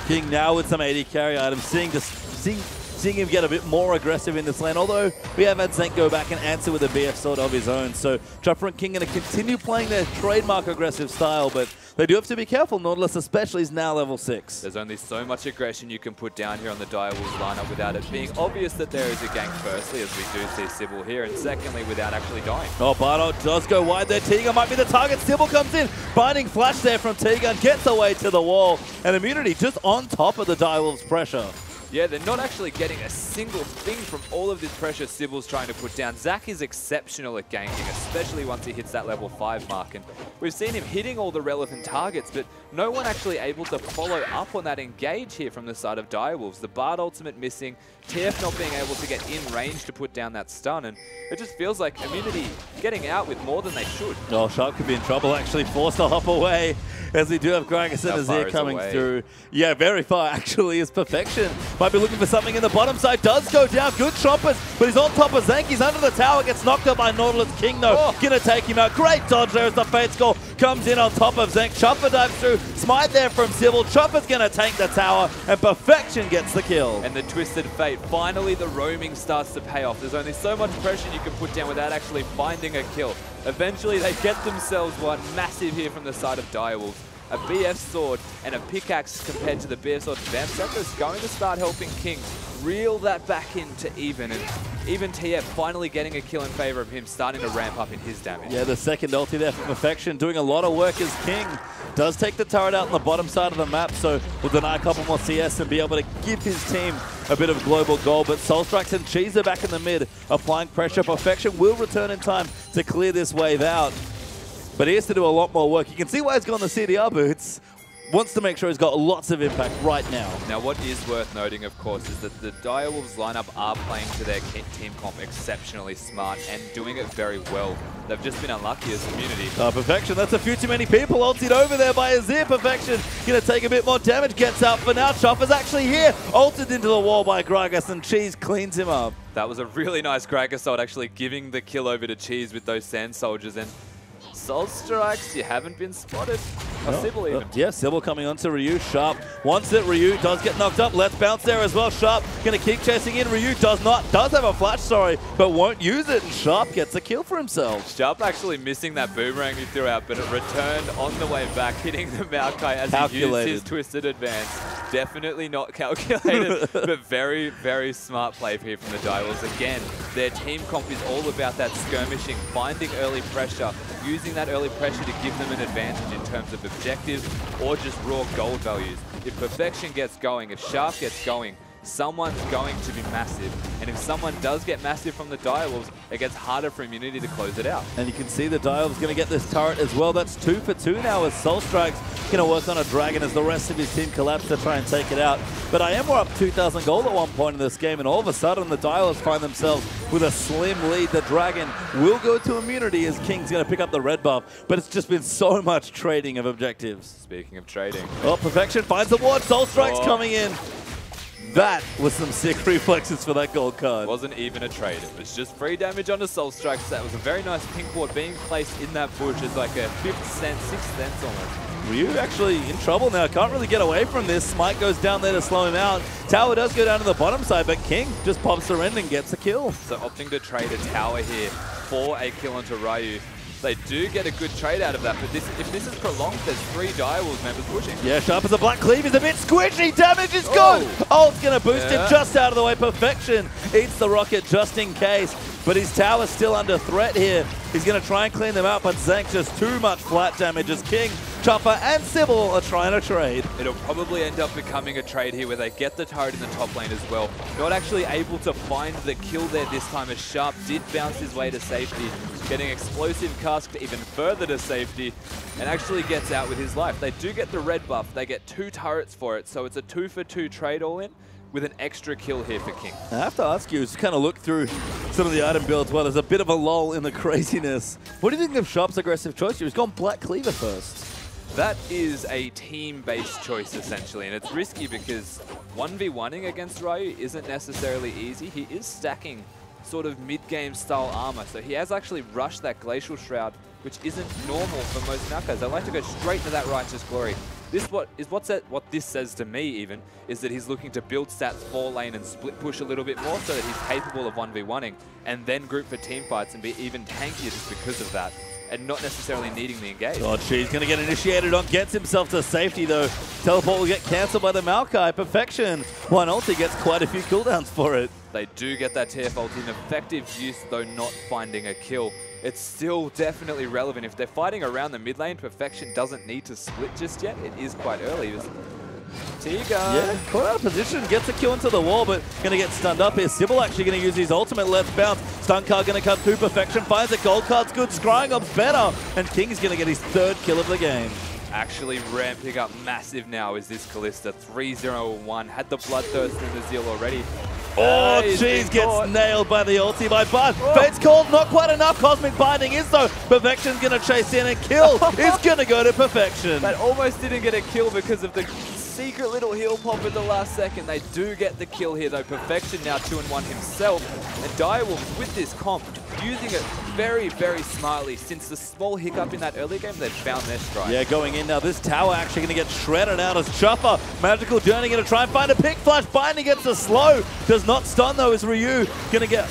King now with some AD carry items, seeing him get a bit more aggressive in this lane, although we have had Zenk go back and answer with a BF sword of his own. So Chopper and King going to continue playing their trademark aggressive style, but they do have to be careful. Nautilus especially is now level 6. There's only so much aggression you can put down here on the Direwolves lineup without it being obvious that there is a gank firstly, as we do see Sybil here, and secondly without actually dying. Oh, Bardo does go wide there. Tegan might be the target. Sybil comes in. Binding flash there from Tegan, gets away to the wall, and Immunity just on top of the Direwolves' pressure. Yeah, they're not actually getting a single thing from all of this pressure Sybil's trying to put down. Zach is exceptional at ganking, especially once he hits that level 5 mark. And we've seen him hitting all the relevant targets, but no one actually able to follow up on that engage here from the side of Direwolves. The Bard ultimate missing, TF not being able to get in range to put down that stun, and it just feels like Immunity getting out with more than they should. Oh, Sharp could be in trouble, actually, forced to hop away, as we do have Gragas and Azir coming through. Yeah, very far, actually, is Perfection. Might be looking for something in the bottom side, does go down, good choppers, but he's on top of Zank, he's under the tower, gets knocked out by Nautilus King, though, gonna take him out. Great dodge there as the Fate Skull comes in on top of Zank. Chopper dives through, smite there from Sybil, Chopper's gonna tank the tower, and Perfection gets the kill. And the Twisted Fate, finally the roaming starts to pay off. There's only so much pressure you can put down without actually finding a kill. Eventually they get themselves one massive here from the side of Direwolves. A BF sword and a pickaxe compared to the BF sword advance. That's going to start helping King reel that back into even. And even TF finally getting a kill in favor of him, starting to ramp up in his damage. Yeah, the second ulti there for Perfection, doing a lot of work as King does take the turret out on the bottom side of the map, so will deny a couple more CS and be able to give his team a bit of global goal. But Soulstrikes and Cheese are back in the mid, applying pressure. Perfection will return in time to clear this wave out. But he has to do a lot more work. You can see why he's gone the CDR boots. Wants to make sure he's got lots of impact right now. Now, what is worth noting, of course, is that the Direwolves lineup are playing to their team comp exceptionally smart and doing it very well. They've just been unlucky as Immunity. Perfection, that's a few too many people ulted over there by Azir. Perfection gonna take a bit more damage, gets out for now. Chopper's actually here, ulted into the wall by Gragas, and Cheese cleans him up. That was a really nice Gragas ult, actually giving the kill over to Cheese with those Sand Soldiers. And Soul Strikes, you haven't been spotted. Sybil even. Yeah, Sybil coming onto Ryu. Sharp wants it. Ryu does get knocked up. Let's bounce there as well. Sharp going to keep chasing in. Ryu does have a flash, sorry, but won't use it. And Sharp gets a kill for himself. Sharp actually missing that boomerang he threw out, but it returned on the way back, hitting the Maokai as he used his twisted advance. Definitely not calculated, but very, very smart play here from the Direwolves. Again, their team comp is all about that skirmishing, finding early pressure, using that early pressure to give them an advantage in terms of objectives or just raw gold values. If Perfection gets going, if Sharp gets going, someone's going to be massive. And if someone does get massive from the Direwolves, it gets harder for Immunity to close it out. And you can see the Direwolves going to get this turret as well. That's 2 for 2 now as Soul Strikes going to work on a Dragon as the rest of his team collapse to try and take it out. But I am up 2,000 gold at one point in this game, and all of a sudden the Direwolves find themselves with a slim lead. The Dragon will go to Immunity as King's going to pick up the red buff, but it's just been so much trading of objectives. Speaking of trading. Oh, Perfection finds the ward. Soul Strikes coming in. That was some sick reflexes for that gold card. It wasn't even a trade. It was just free damage on the Soul Strikes. That was a very nice pink ward being placed in that bush as like a 5th sense, 6th sense almost. Ryu actually in trouble now. Can't really get away from this. Smite goes down there to slow him out. Tower does go down to the bottom side, but King just pops the end and gets a kill. So opting to trade a tower here for a kill onto Ryu. They do get a good trade out of that, but if this is prolonged, there's 3 Direwolves members pushing. Yeah, Sharp as a black cleave is a bit squishy. Damage is good. Ult's going to boost him just out of the way. Perfection eats the rocket just in case, but his tower's still under threat here. He's going to try and clean them out, but Zank just too much flat damage as King, Chopper, and Sybil are trying to trade. It'll probably end up becoming a trade here where they get the turret in the top lane as well. Not actually able to find the kill there this time as Sharp did bounce his way to safety, getting Explosive Cask even further to safety, and actually gets out with his life. They do get the red buff. They get 2 turrets for it, so it's a 2 for 2 trade all in, with an extra kill here for King. I have to ask you, just kind of look through some of the item builds. Well, there's a bit of a lull in the craziness. What do you think of Sharp's aggressive choice here? He's gone Black Cleaver first. That is a team-based choice, essentially, and it's risky because 1v1ing against Ryu isn't necessarily easy. He is stacking sort of mid-game style armor, so he has actually rushed that Glacial Shroud, which isn't normal for most Maokai. They like to go straight to that Righteous Glory. What this says to me even is that he's looking to build stats 4 lane and split push a little bit more so that he's capable of 1v1ing and then group for team fights and be even tankier just because of that, and not necessarily needing the engage. Oh, she's going to get initiated on, gets himself to safety though. Teleport will get cancelled by the Maokai. Perfection. One ulti gets quite a few cooldowns for it. They do get that TF ulti in effective use, though not finding a kill. It's still definitely relevant. If they're fighting around the mid lane, Perfection doesn't need to split just yet. It is quite early. Tiga. Yeah, caught out of position, gets a kill into the wall, but going to get stunned up here. Sybil actually going to use his ultimate. Let's bounce. Stun card going to come through. Perfection finds it. Gold card's good. Scrying up's better. And King's going to get his 3rd kill of the game. Actually ramping up massive now is this Kalista. 3-0-1. Had the Bloodthirst and the Zeal already. Oh, Cheese gets nailed by the ulti by Bud. Fate's called, not quite enough. Cosmic Binding is though. Perfection's going to chase in and kill. Is going to go to Perfection. That almost didn't get a kill because of the secret little heal pop at the last second. They do get the kill here though. Perfection now 2-1 himself. And Direwolves with this comp using it very, very smartly. Since the small hiccup in that early game, they've found their stride. Yeah, going in now. This tower actually going to get shredded out as Chopper. Magical Journey going to try and find a pick flash. Binding gets a slow. Does not stun though as Ryu going to get...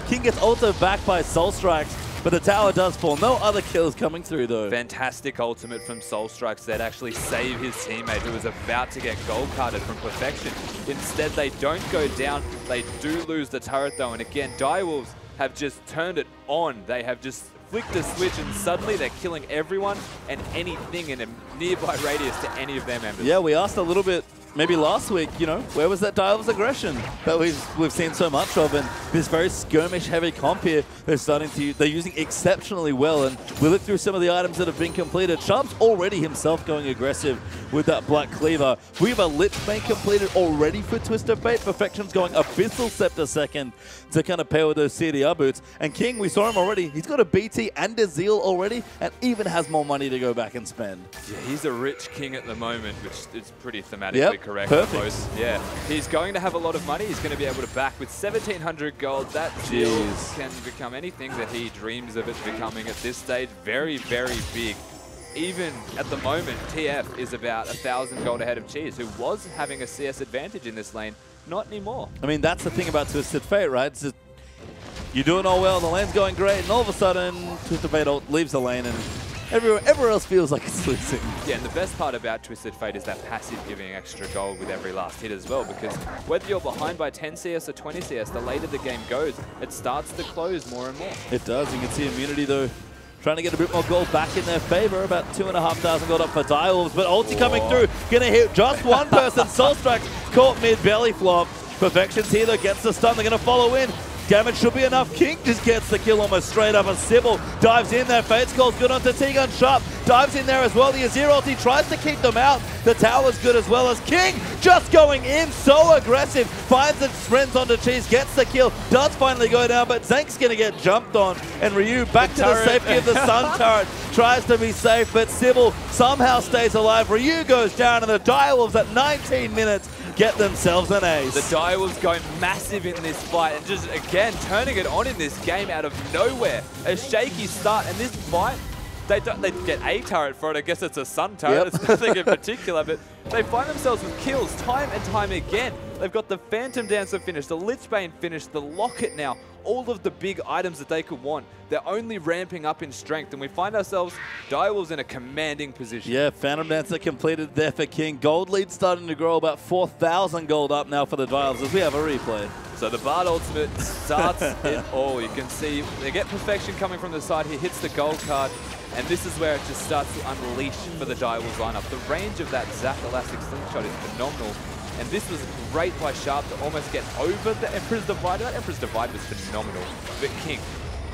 King gets also back by Soul Strikes. But the tower does fall. No other kills coming through, though. Fantastic ultimate from Soul Strikes that actually save his teammate who was about to get gold carded from Perfection. Instead, they don't go down. They do lose the turret, though. And again, Direwolves have just turned it on. They have just flicked the switch, and suddenly they're killing everyone and anything in a nearby radius to any of their members. Yeah, we asked a little bit maybe last week, you know, where was that Direwolves aggression that we've seen so much of? And this very skirmish-heavy comp here, they're using exceptionally well. And we look through some of the items that have been completed. Sharp's already himself going aggressive with that Black Cleaver. We have a Lich Bane completed already for Twisted Fate. Perfection's going Abyssal Scepter second to kind of pair with those CDR boots. And King, we saw him already. He's got a BT and a Zeal already, and even has more money to go back and spend. Yeah, he's a rich king at the moment, which is pretty thematically correct. Perfect. Yeah, he's going to have a lot of money. He's going to be able to back with 1,700 gold. That deal can become anything that he dreams of it becoming at this stage. Very, very big. Even at the moment, TF is about 1,000 gold ahead of Cheese, who was having a CS advantage in this lane. Not anymore. I mean, that's the thing about Twisted Fate, right? It's just, you're doing all well, the lane's going great, and all of a sudden, Twisted Fate leaves the lane, and everywhere else feels like it's losing. Yeah, and the best part about Twisted Fate is that passive giving extra gold with every last hit as well, because whether you're behind by 10 CS or 20 CS, the later the game goes, it starts to close more and more. It does. You can see Immunity, though, trying to get a bit more gold back in their favor. About 2,500 gold up for Direwolves, but ulti coming through. Gonna hit just one person. Soul Strikes caught mid belly flop. Perfection's here, though, gets the stun. They're gonna follow in. Damage should be enough. King just gets the kill almost straight up as Sybil dives in there. Fate's Call's good onto T-Gun. Sharp dives in there as well. The Azir ulti tries to keep them out. The tower's good as well as King just going in. So aggressive. Finds its friends onto Cheese. Gets the kill. Does finally go down, but Zank's going to get jumped on. And Ryu back to the safety of the Sun turret. Tries to be safe, but Sybil somehow stays alive. Ryu goes down, and the Direwolves at 19 minutes get themselves an ace. The Direwolves going massive in this fight and just, again, turning it on in this game out of nowhere. A shaky start, and this fight, they get a turret for it. I guess it's a Sun turret. It's nothing in particular, but they find themselves with kills time and time again. They've got the Phantom Dancer finished, the Lich Bane finished, the Locket now, all of the big items that they could want. They're only ramping up in strength, and we find ourselves, Direwolves in a commanding position. Yeah, Phantom Dancer completed there for King. Gold lead starting to grow, about 4,000 gold up now for the Direwolves as we have a replay. So the Bard ultimate starts it all. You can see they get Perfection coming from the side. He hits the gold card, and this is where it just starts to unleash for the Direwolves lineup. The range of that Zac Elastic Slingshot is phenomenal. And this was great by Sharp to almost get over the Emperor's Divide. That Emperor's Divide was phenomenal. But King,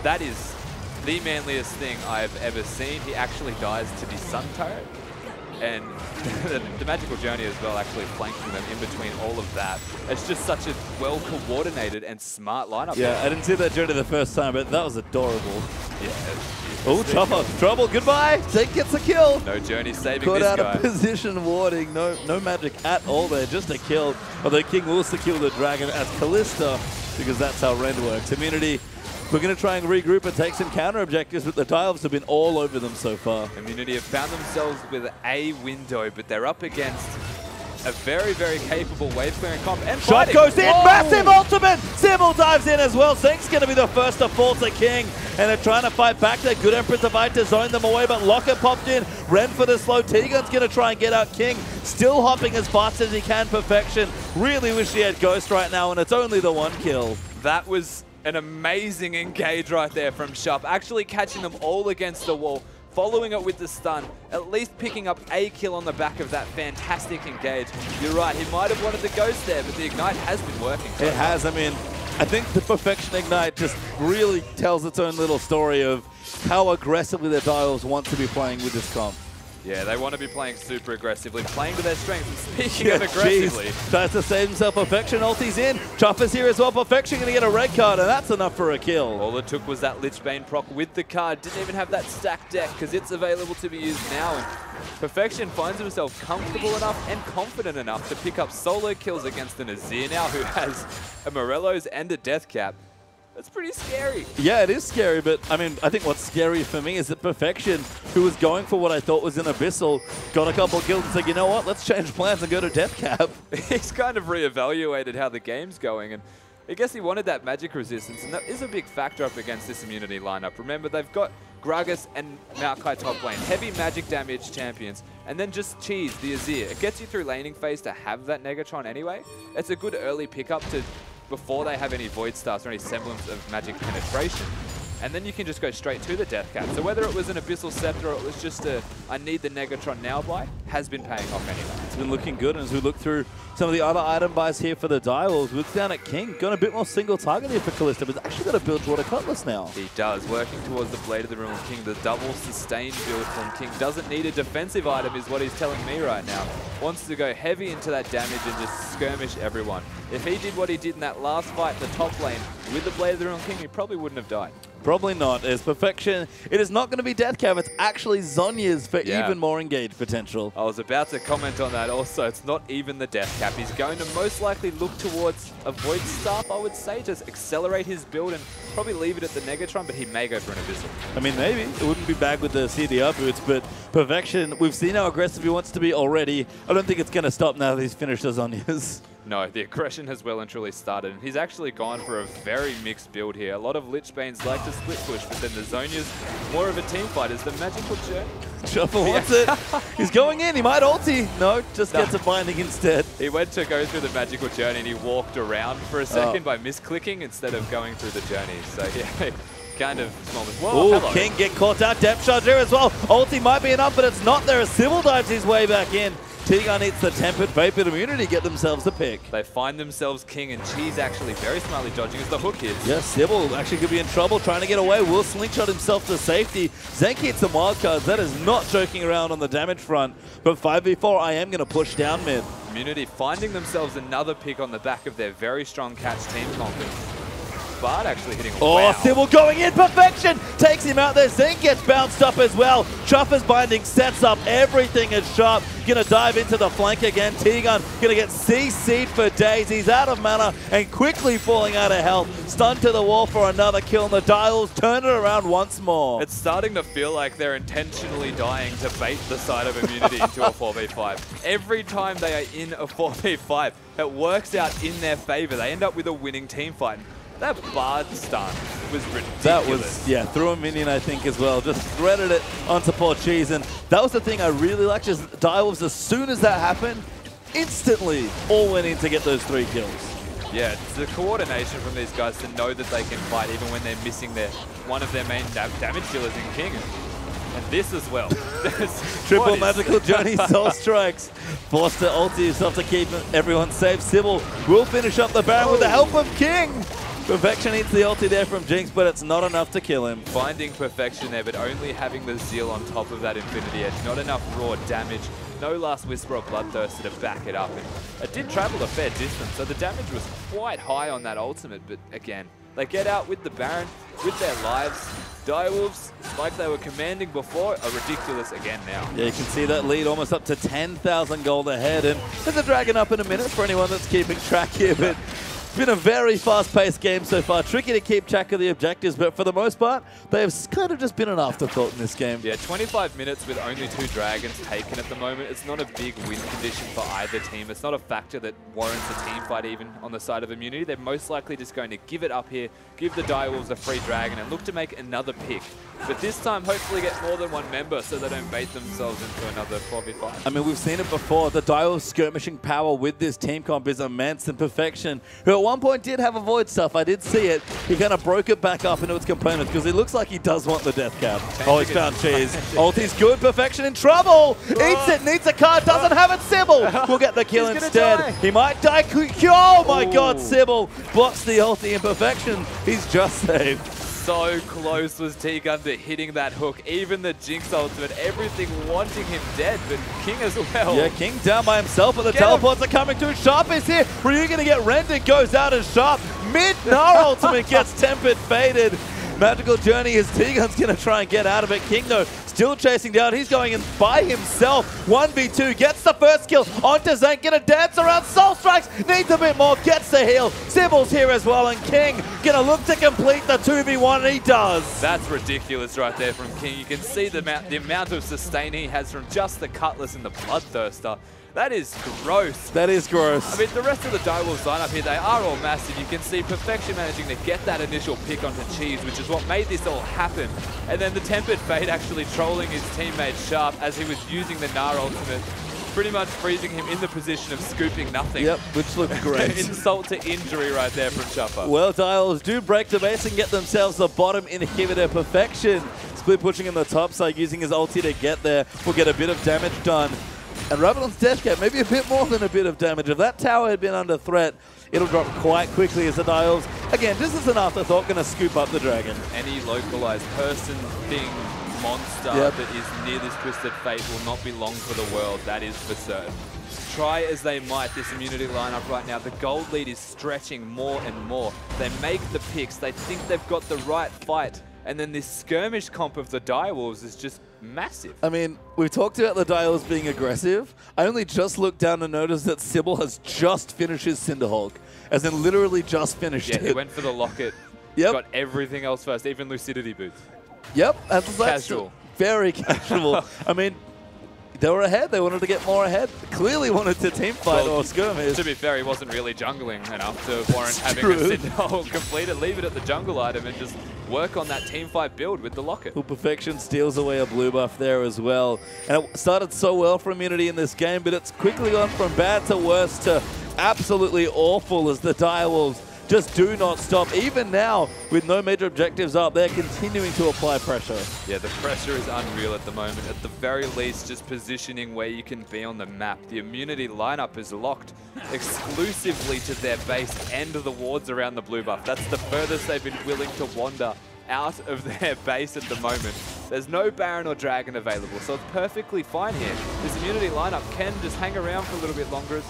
that is the manliest thing I've ever seen. He actually dies to the Sun turret. And the Magical Journey as well, actually flanking them in between all of that. It's just such a well-coordinated and smart lineup. Yeah, I didn't see that journey the first time, but that was adorable. Yeah. Oh, Chopper, trouble, goodbye. Zeke gets a kill. No Journey saving Caught this out guy. of position warding, no magic at all there, just a kill. Although King will secure the dragon as Kalista, because that's how Rend works. Immunity, we're going to try and regroup and take some counter objectives, but the Direwolves have been all over them so far. Immunity have found themselves with a window, but they're up against a very, very capable wave clearing comp. And Shot fighting. goes in, massive ultimate! Sybil dives in as well. Zink's going to be the first to fall to King. And they're trying to fight back there. Good Emperor's Divide to zone them away, but Locket popped in. Ren for the slow. T-Gun's going to try and get out King. Still hopping as fast as he can. Perfection. Really wish he had Ghost right now, and it's only the one kill. That was an amazing engage right there from Sharp, actually catching them all against the wall. following it with the stun, at least picking up a kill on the back of that fantastic engage. You're right, he might have wanted the ghost there, but the Ignite has been working. It has. I mean, I think the Perfection Ignite just really tells its own little story of how aggressively the Dials want to be playing with this comp. Yeah, they want to be playing super aggressively, playing to their strengths. And speaking of aggressively, tries to save himself. Perfection ulti's in. Chopper's here as well. Perfection going to get a red card, and that's enough for a kill. all it took was that Lichbane proc with the card. Didn't even have that stacked deck because it's available to be used now. And Perfection finds himself comfortable enough and confident enough to pick up solo kills against an Azir now who has a Morello's and a Death Cap. That's pretty scary. Yeah, it is scary, but I mean, I think what's scary for me is that Perfection, who was going for what I thought was an Abyssal, got a couple of kills and said, you know what, let's change plans and go to Death Cap. He's kind of reevaluated how the game's going, and I guess he wanted that magic resistance, and that is a big factor up against this immunity lineup. Remember, they've got Gragas and Maokai top lane, heavy magic damage champions, and then just Cheese, the Azir. It gets you through laning phase to have that Negatron anyway. It's a good early pickup to before they have any Void Stars or any semblance of magic penetration. And then you can just go straight to the Death Cap. So whether it was an Abyssal Scepter or it was just a I need the Negatron now buy, has been paying off anyway. It's been looking good, and as we look through some of the other item buys here for the Direwolves, we look down at King, got a bit more single target here for Kalista, but he's actually got a Bilgewater Cutlass now. He does, working towards the Blade of the Ruined King. The double sustain build from King doesn't need a defensive item is what he's telling me right now. Wants to go heavy into that damage and just skirmish everyone. If he did what he did in that last fight in the top lane with the Blade of the Ruined King, he probably wouldn't have died. Probably not. As Perfection, it is not going to be Death Cap. It's actually Zhonya's for even more engaged potential. I was about to comment on that also. It's not even the Death Cap. He's going to most likely look towards a Void Staff, I would say, to accelerate his build and probably leave it at the Negatron, but he may go for an Abyssal. I mean, maybe. It wouldn't be bad with the CDR boots, but Perfection, we've seen how aggressive he wants to be already. I don't think it's going to stop now that he's finished the Zhonya's. No, the aggression has well and truly started, and he's actually gone for a very mixed build here. A lot of Lichbanes like to split push, but then the Zhonya's more of a team fight. Is the magical journey? Chopper wants it. He's going in. He might ulti. No, just gets a binding instead. He went to go through the magical journey, and he walked around for a second by misclicking instead of going through the journey. So yeah, kind of small. Whoa, hello. King get caught out. Depth charge here as well. Ulti might be enough, but it's not there. Sybil dives his way back in. Tiga needs the Tempered Vapor immunity to get themselves a pick. They find themselves King, and Cheese actually very smartly dodging as the hook hits. Yes, Sybil actually could be in trouble trying to get away. Will slingshot himself to safety. Zenki hits some wildcards. That is not joking around on the damage front. But 5v4, I am going to push down mid. Immunity finding themselves another pick on the back of their very strong catch team confidence. Bard actually hitting. Oh, Sybil going in. Perfection takes him out there. Zenk gets bounced up as well. Chopper's binding sets up everything as sharp. Gonna dive into the flank again. T-Gun gonna get CC'd for days. He's out of mana and quickly falling out of health. Stunned to the wall for another kill, and the Dials turn it around once more. It's starting to feel like they're intentionally dying to bait the side of immunity into a 4v5. Every time they are in a 4v5, it works out in their favor. They end up with a winning team fight. That Bard stun was ridiculous. That was, yeah, threw a minion, I think, as well. Just threaded it onto poor Cheese. And that was the thing I really liked, is Direwolves, as soon as that happened, instantly all went in to get those 3 kills. Yeah, it's the coordination from these guys to know that they can fight even when they're missing one of their main damage dealers in King. And this as well. Triple magical journey, soul strikes. Forced to ulti himself to keep everyone safe. Sybil will finish up the Baron with the help of King. Perfection eats the ulti there from Jinx, but it's not enough to kill him. Finding Perfection there, but only having the Zeal on top of that Infinity Edge. Not enough raw damage. No Last Whisper or Bloodthirster to back it up. And it did travel a fair distance, so the damage was quite high on that ultimate. But again, they get out with the Baron, with their lives. Direwolves, like they were commanding before, are ridiculous again now. Yeah, you can see that lead almost up to 10,000 gold ahead. And there's a dragon up in a minute for anyone that's keeping track here. But it's been a very fast-paced game so far. Tricky to keep track of the objectives, but for the most part, they've kind of just been an afterthought in this game. Yeah, 25 minutes with only 2 dragons taken at the moment. It's not a big win condition for either team. It's not a factor that warrants a team fight even on the side of immunity. They're most likely just going to give it up here, give the Direwolves a free dragon, and look to make another pick. But this time, hopefully get more than 1 member so they don't bait themselves into another 4v5. I mean, we've seen it before. The Direwolves skirmishing power with this team comp is immense, and Perfection, who at one point did have a void stuff. I did see it. He kind of broke it back up into its components because it looks like he does want the death cap. Oh, he's found cheese. Ulti's good. Perfection in trouble. Eats it. Needs a card. Doesn't have it. Sybil will get the kill instead. He might die. Oh my god, Sybil blocks the ulti in Perfection. He's just saved. So close was T-Gun to hitting that hook. Even the Jinx ultimate, everything wanting him dead, but King as well. Yeah, King down by himself, but the teleports are coming through. Sharp is here. Ryu going to get rendered, goes out as Sharp. Mid-Gnar ultimate gets tempered, faded. Magical Journey is T-Gun's going to try and get out of it. King, though, still chasing down. He's going in by himself. 1v2, gets the first kill onto Zank. Gonna dance around. Soul Strikes, needs a bit more, gets the heal. Sybil's here as well, and King gonna look to complete the 2v1, and he does. That's ridiculous right there from King. You can see the amount of sustain he has from just the Cutlass and the Bloodthirster. That is gross. That is gross. I mean, the rest of the Direwolves lineup here, they are all massive. You can see Perfection managing to get that initial pick onto Cheese, which is what made this all happen. And then the Tempered Fate actually trolling his teammate Sharp as he was using the Gnar ultimate, pretty much freezing him in the position of scooping nothing. Yep, which looked great. Insult to injury right there from Chopper. Well, Direwolves do break the base and get themselves the bottom inhibitor. Perfection. Split pushing in the top side, using his ulti to get there. Will get a bit of damage done. And Rabadon's death cap, maybe a bit more than a bit of damage. If that tower had been under threat, it'll drop quite quickly as the Direwolves, again, this is an afterthought, going to scoop up the dragon. Any localized person, thing, monster that is near this Twisted Fate will not be long for the world, that is for certain. Try as they might, this immunity lineup right now, the gold lead is stretching more and more. They make the picks, they think they've got the right fight, and then this skirmish comp of the Direwolves is just massive. I mean, we've talked about the Direwolves being aggressive. I only just looked down and noticed that Sybil has just finished his Cinderhulk, as in literally just finished it. Yeah, he went for the locket, got everything else first, even Lucidity boots. Yep, that's casual. Very casual. I mean, they were ahead. They wanted to get more ahead. Clearly wanted to team fight or skirmish. To be fair, he wasn't really jungling enough to warrant having a Cinderhulk completed. Leave it at the jungle item and just work on that team fight build with the locket. Well, Perfection steals away a blue buff there as well. And it started so well for Immunity in this game, but it's quickly gone from bad to worse to absolutely awful as the Direwolves just do not stop. Even now, with no major objectives up, they're continuing to apply pressure. Yeah, the pressure is unreal at the moment. At the very least, just positioning where you can be on the map. The Immunity lineup is locked exclusively to their base and the wards around the blue buff. That's the furthest they've been willing to wander out of their base at the moment. There's no Baron or Dragon available, so it's perfectly fine here. This Immunity lineup can just hang around for a little bit longer.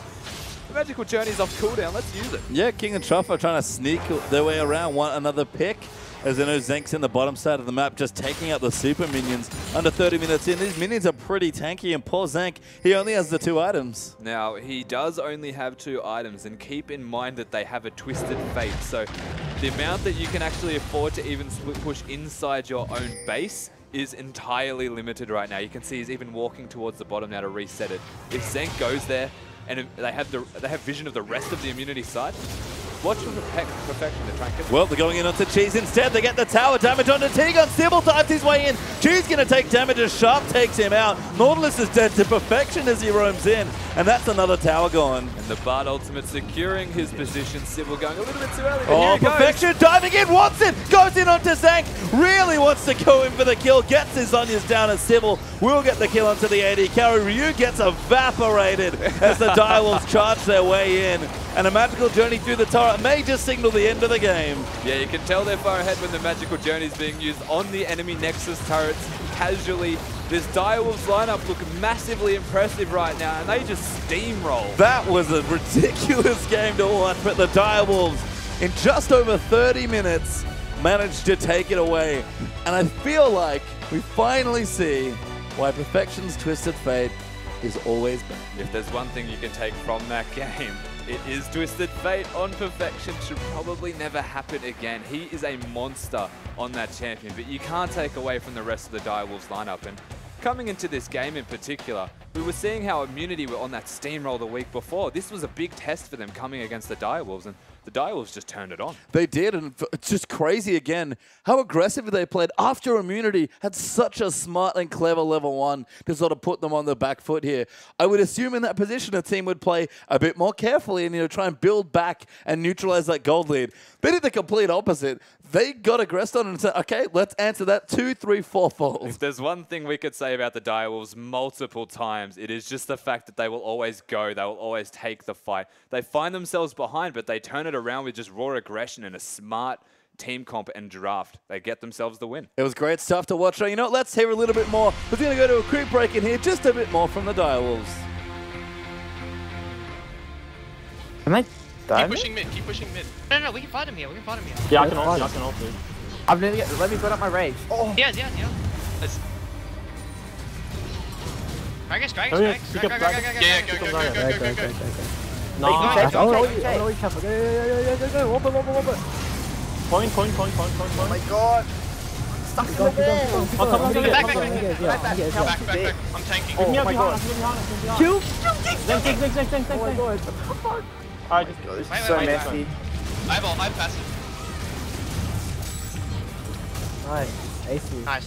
The Magical Journey's off cooldown, let's use it. Yeah, King and Chuff are trying to sneak their way around, want another pick. As they know, Zank's in the bottom side of the map, just taking out the super minions. Under 30 minutes in, these minions are pretty tanky, and poor Zank, he only has the 2 items. Now, he does only have 2 items, and keep in mind that they have a Twisted Fate, so the amount that you can actually afford to even split push inside your own base is entirely limited right now. You can see he's even walking towards the bottom now to reset it. If Zank goes there, and they have vision of the rest of the immunity side, watch for Perfection to try and get. Well, they're going in onto Cheese instead. They get the tower damage onto T-Gun. Sybil dives his way in. Cheese going to take damage as Sharp takes him out. Nautilus is dead to Perfection as he roams in. And that's another tower gone. And the Bard ultimate securing his position. Sybil going a little bit too early. Oh, Perfection diving in. Wants it. Goes in onto Zank. Really wants to go in for the kill. Gets his Zhonya's down as Sybil will get the kill onto the AD carry. Ryu gets evaporated as the Direwolves charge their way in. And a Magical Journey through the turret may just signal the end of the game. Yeah, you can tell they're far ahead when the Magical Journey is being used on the enemy Nexus turrets casually. This Direwolves lineup look massively impressive right now, and they just steamroll. That was a ridiculous game to watch, but the Direwolves, in just over 30 minutes, managed to take it away. And I feel like we finally see why Perfection's Twisted Fate is always back. If there's one thing you can take from that game, it is Twisted Fate on Perfection. Should probably never happen again. He is a monster on that champion, but you can't take away from the rest of the Direwolves lineup. And coming into this game in particular, we were seeing how Immunity were on that steamroll the week before. This was a big test for them coming against the Direwolves, and the Direwolves just turned it on. They did, and it's just crazy again how aggressive they played after Immunity had such a smart and clever level 1 to sort of put them on the back foot here. I would assume in that position a team would play a bit more carefully and try and build back and neutralize that gold lead. They did the complete opposite. They got aggressed on and said, okay, let's answer that 2, 3, 4 fold. If there's one thing we could say about the Direwolves multiple times, it is just the fact that they will always go. They will always take the fight. They find themselves behind, but they turn it around with just raw aggression and a smart team comp and draft. They get themselves the win. It was great stuff to watch. You know what? Let's hear a little bit more. We're going to go to a quick break in here, just a bit more from the Direwolves. Am I done? Keep pushing mid, keep pushing mid. No, we can fight him here. We can fight him here. Yeah, I can also. I'm gonna get, let me put up my rage. Oh. Yeah. Let's... Strike. Yeah, go. Nice. Point. Oh my god. Stuck in the wall. Back. I'm tanking. Oh my god. Kill. Zing. Oh my god. Alright, This is so messy. I have passive. Nice. AC. Nice.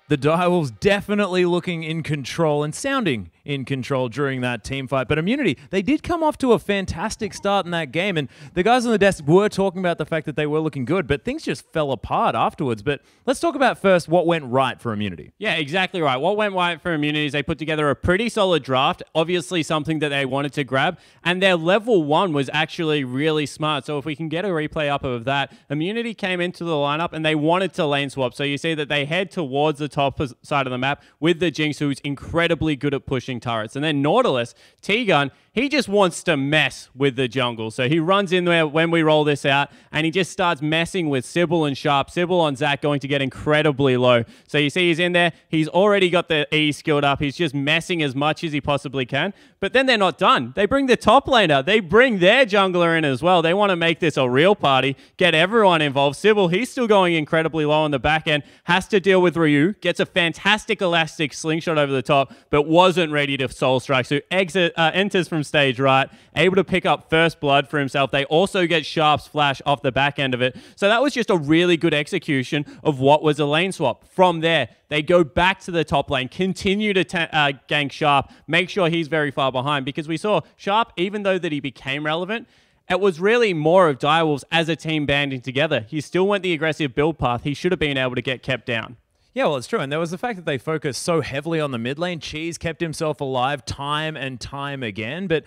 The Direwolves definitely looking in control and sounding in control during that team fight. But Immunity, they did come off to a fantastic start in that game. And the guys on the desk were talking about the fact that they were looking good, but things just fell apart afterwards. But let's talk about first what went right for Immunity. Yeah, exactly right. What went right for Immunity is they put together a pretty solid draft, obviously something that they wanted to grab, and their level 1 was actually really smart. So if we can get a replay up of that, Immunity came into the lineup and they wanted to lane swap. So you see that they head towards the top side of the map with the Jinx, who's incredibly good at pushing turrets. And then Nautilus, T-Gun, he just wants to mess with the jungle. So he runs in there when we roll this out, and he just starts messing with Sybil and Sharp. Sybil on Zac going to get incredibly low. So you see he's in there. He's already got the E skilled up. He's just messing as much as he possibly can. But then they're not done. They bring the top laner. They bring their jungler in as well. They want to make this a real party, get everyone involved. Sybil, he's still going incredibly low on the back end, has to deal with Ryu, gets a fantastic elastic slingshot over the top, but wasn't ready to soul strike. So enters from stage right, able to pick up first blood for himself. They also get Sharp's flash off the back end of it. So that was just a really good execution of what was a lane swap. From there, they go back to the top lane, continue to gank Sharp, make sure he's very far behind, because we saw Sharp, even though that he became relevant, it was really more of Direwolves as a team banding together. He still went the aggressive build path. He should have been able to get kept down. Yeah, well, it's true. And there was the fact that they focused so heavily on the mid lane. Cheese kept himself alive time and time again. But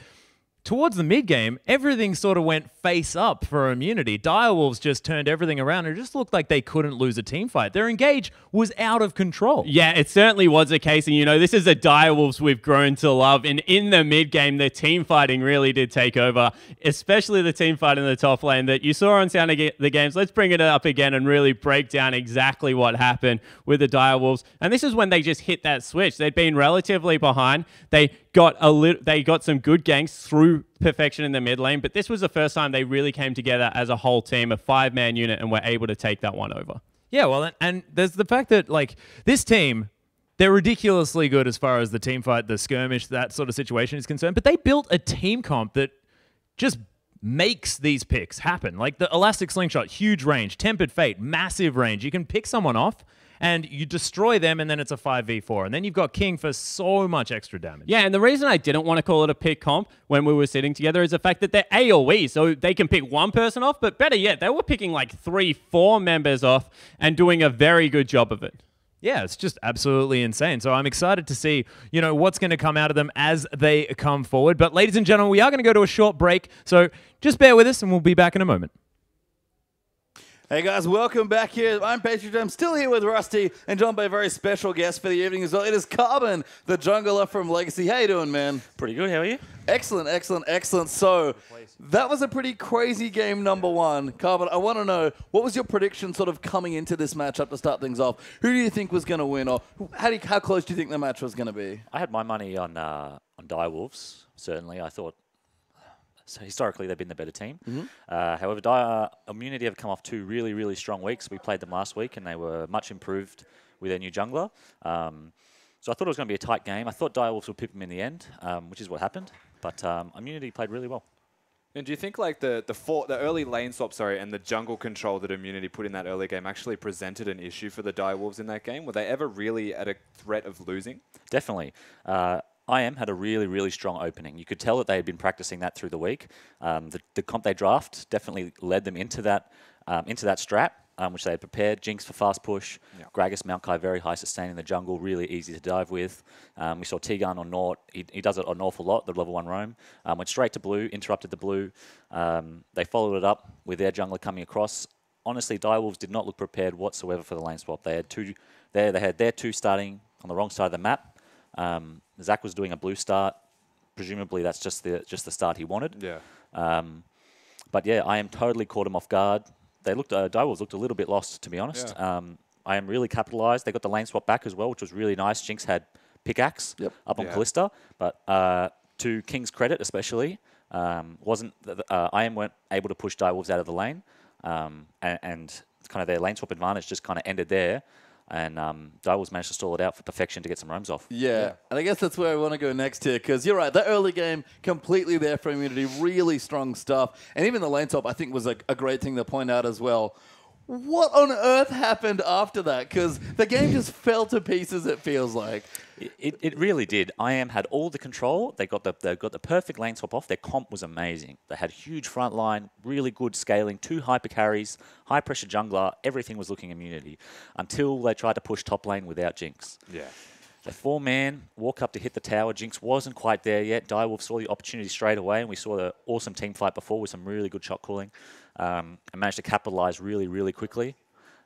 towards the mid game, everything sort of went face up for Immunity. Direwolves just turned everything around. It just looked like they couldn't lose a team fight. Their engage was out of control. Yeah, it certainly was the case. And, you know, this is the Direwolves we've grown to love. And in the mid game, the team fighting really did take over, especially the team fight in the top lane that you saw on Sound of the Games. Let's bring it up again and really break down exactly what happened with the Direwolves. And this is when they just hit that switch. They'd been relatively behind. They got some good ganks through Perfection in the mid lane, but this was the first time they really came together as a whole team, a 5-man unit, and were able to take that one over. Yeah, well, and there's the fact that, like, this team, they're ridiculously good as far as the team fight, the skirmish, that sort of situation is concerned, but they built a team comp that just makes these picks happen. Like the Elastic Slingshot, huge range, Tempered Fate, massive range. You can pick someone off and you destroy them, and then it's a 5v4. And then you've got King for so much extra damage. Yeah, and the reason I didn't want to call it a pick comp when we were sitting together is the fact that they're AoE, so they can pick one person off, but better yet, they were picking like 3-4 members off and doing a very good job of it. Yeah, it's just absolutely insane. So I'm excited to see, you know, what's going to come out of them as they come forward. But ladies and gentlemen, we are going to go to a short break. So just bear with us and we'll be back in a moment. Hey guys, welcome back here. I'm Patriot. I'm still here with Rusty and joined by a very special guest for the evening as well. It is Carbon, the jungler from Legacy. How you doing, man? Pretty good. How are you? Excellent, excellent, excellent. So that was a pretty crazy game, number one. Carbon, I want to know, what was your prediction sort of coming into this matchup to start things off? Who do you think was going to win, or how close do you think the match was going to be? I had my money on Direwolves, certainly. I thought, so historically, they've been the better team. However, Immunity have come off 2 really, really strong weeks. We played them last week, and they were much improved with their new jungler. So I thought it was going to be a tight game. I thought Direwolves would pip them in the end, which is what happened. But Immunity played really well. And do you think like the early lane swap, and the jungle control that Immunity put in that early game actually presented an issue for the Direwolves in that game? Were they ever really at a threat of losing? Definitely. IM had a really, really strong opening. You could tell that they had been practicing that through the week. The comp they draft definitely led them into that strat, which they had prepared. Jinx for fast push, Gragas, Maokai very high sustain in the jungle, really easy to dive with. We saw T-Gun on Nort. He does it an awful lot, the level 1 roam. Went straight to blue, interrupted the blue. They followed it up with their jungler coming across. Honestly, Direwolves did not look prepared whatsoever for the lane swap. They had their two starting on the wrong side of the map. Zach was doing a blue start. Presumably, that's just the start he wanted. Yeah. But yeah, IM totally caught him off guard. Direwolves looked a little bit lost, to be honest. Yeah. IM really capitalized. They got the lane swap back as well, which was really nice. Jinx had pickaxe up on Callista, but to King's credit, especially, IM weren't able to push Direwolves out of the lane, and kind of their lane swap advantage just kind of ended there. And Direwolves managed to stall it out for Perfection to get some roams off. Yeah, and I guess that's where I want to go next here, because you're right, that early game, completely there for Immunity, really strong stuff. And even the lane top, I think, was a great thing to point out as well. What on earth happened after that? Because the game just fell to pieces, it feels like. It really did. IM had all the control. They got the perfect lane swap off. Their comp was amazing. They had huge front line, really good scaling, 2 hyper carries, high pressure jungler. Everything was looking Immunity until they tried to push top lane without Jinx. Yeah. The 4-man walk up to hit the tower. Jinx wasn't quite there yet. Direwolf saw the opportunity straight away, and we saw the awesome team fight before with some really good shot calling, and managed to capitalize really, really quickly.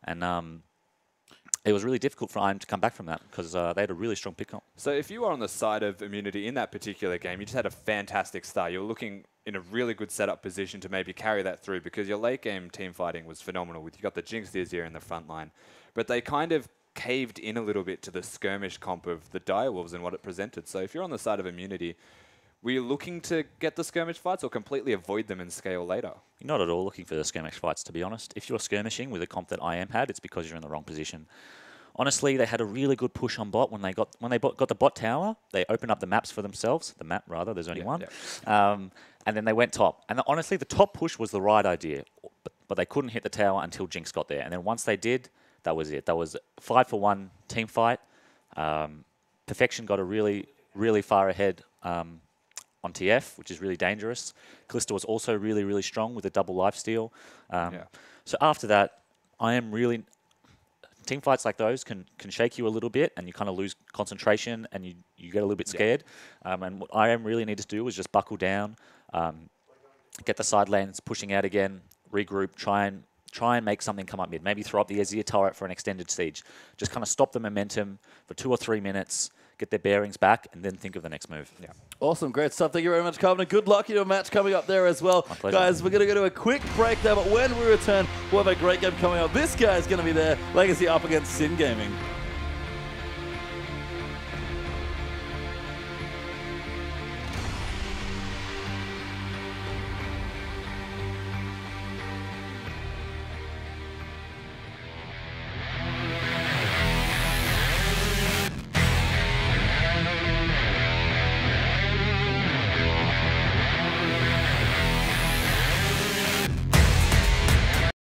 And it was really difficult for IM to come back from that because they had a really strong pick-up. So if you were on the side of Immunity in that particular game, you just had a fantastic start. You were looking in a really good setup position to maybe carry that through because your late game team fighting was phenomenal. You got the Jinx, the Azir in the front line. But they kind of caved in a little bit to the skirmish comp of the Direwolves and what it presented. So if you're on the side of Immunity, were you looking to get the skirmish fights or completely avoid them and scale later? You're not at all looking for the skirmish fights, to be honest. If you're skirmishing with a comp that IM had, it's because you're in the wrong position. Honestly, they had a really good push on bot when they got the bot tower. They opened up the maps for themselves. The map, rather. There's only one. Yeah. And then they went top. And honestly, the top push was the right idea. But they couldn't hit the tower until Jinx got there. And then once they did, that was it. That was a 5-for-1 team fight. Perfection got a really, really far ahead on TF, which is really dangerous. Callista was also really, really strong with a double lifesteal. So after that, team fights like those can shake you a little bit and you kind of lose concentration and you get a little bit scared. And what IM really needed to do was just buckle down, get the side lanes pushing out again, regroup, try and make something come up mid. Maybe throw up the Azir turret for an extended siege. Just kind of stop the momentum for 2 or 3 minutes, get their bearings back, and then think of the next move. Yeah. Awesome, great stuff. Thank you very much, Carmen. Good luck in your match coming up there as well. My pleasure. Guys, we're going to go to a quick break there, but when we return, we'll have a great game coming up. This guy is going to be there, Legacy up against Sin Gaming.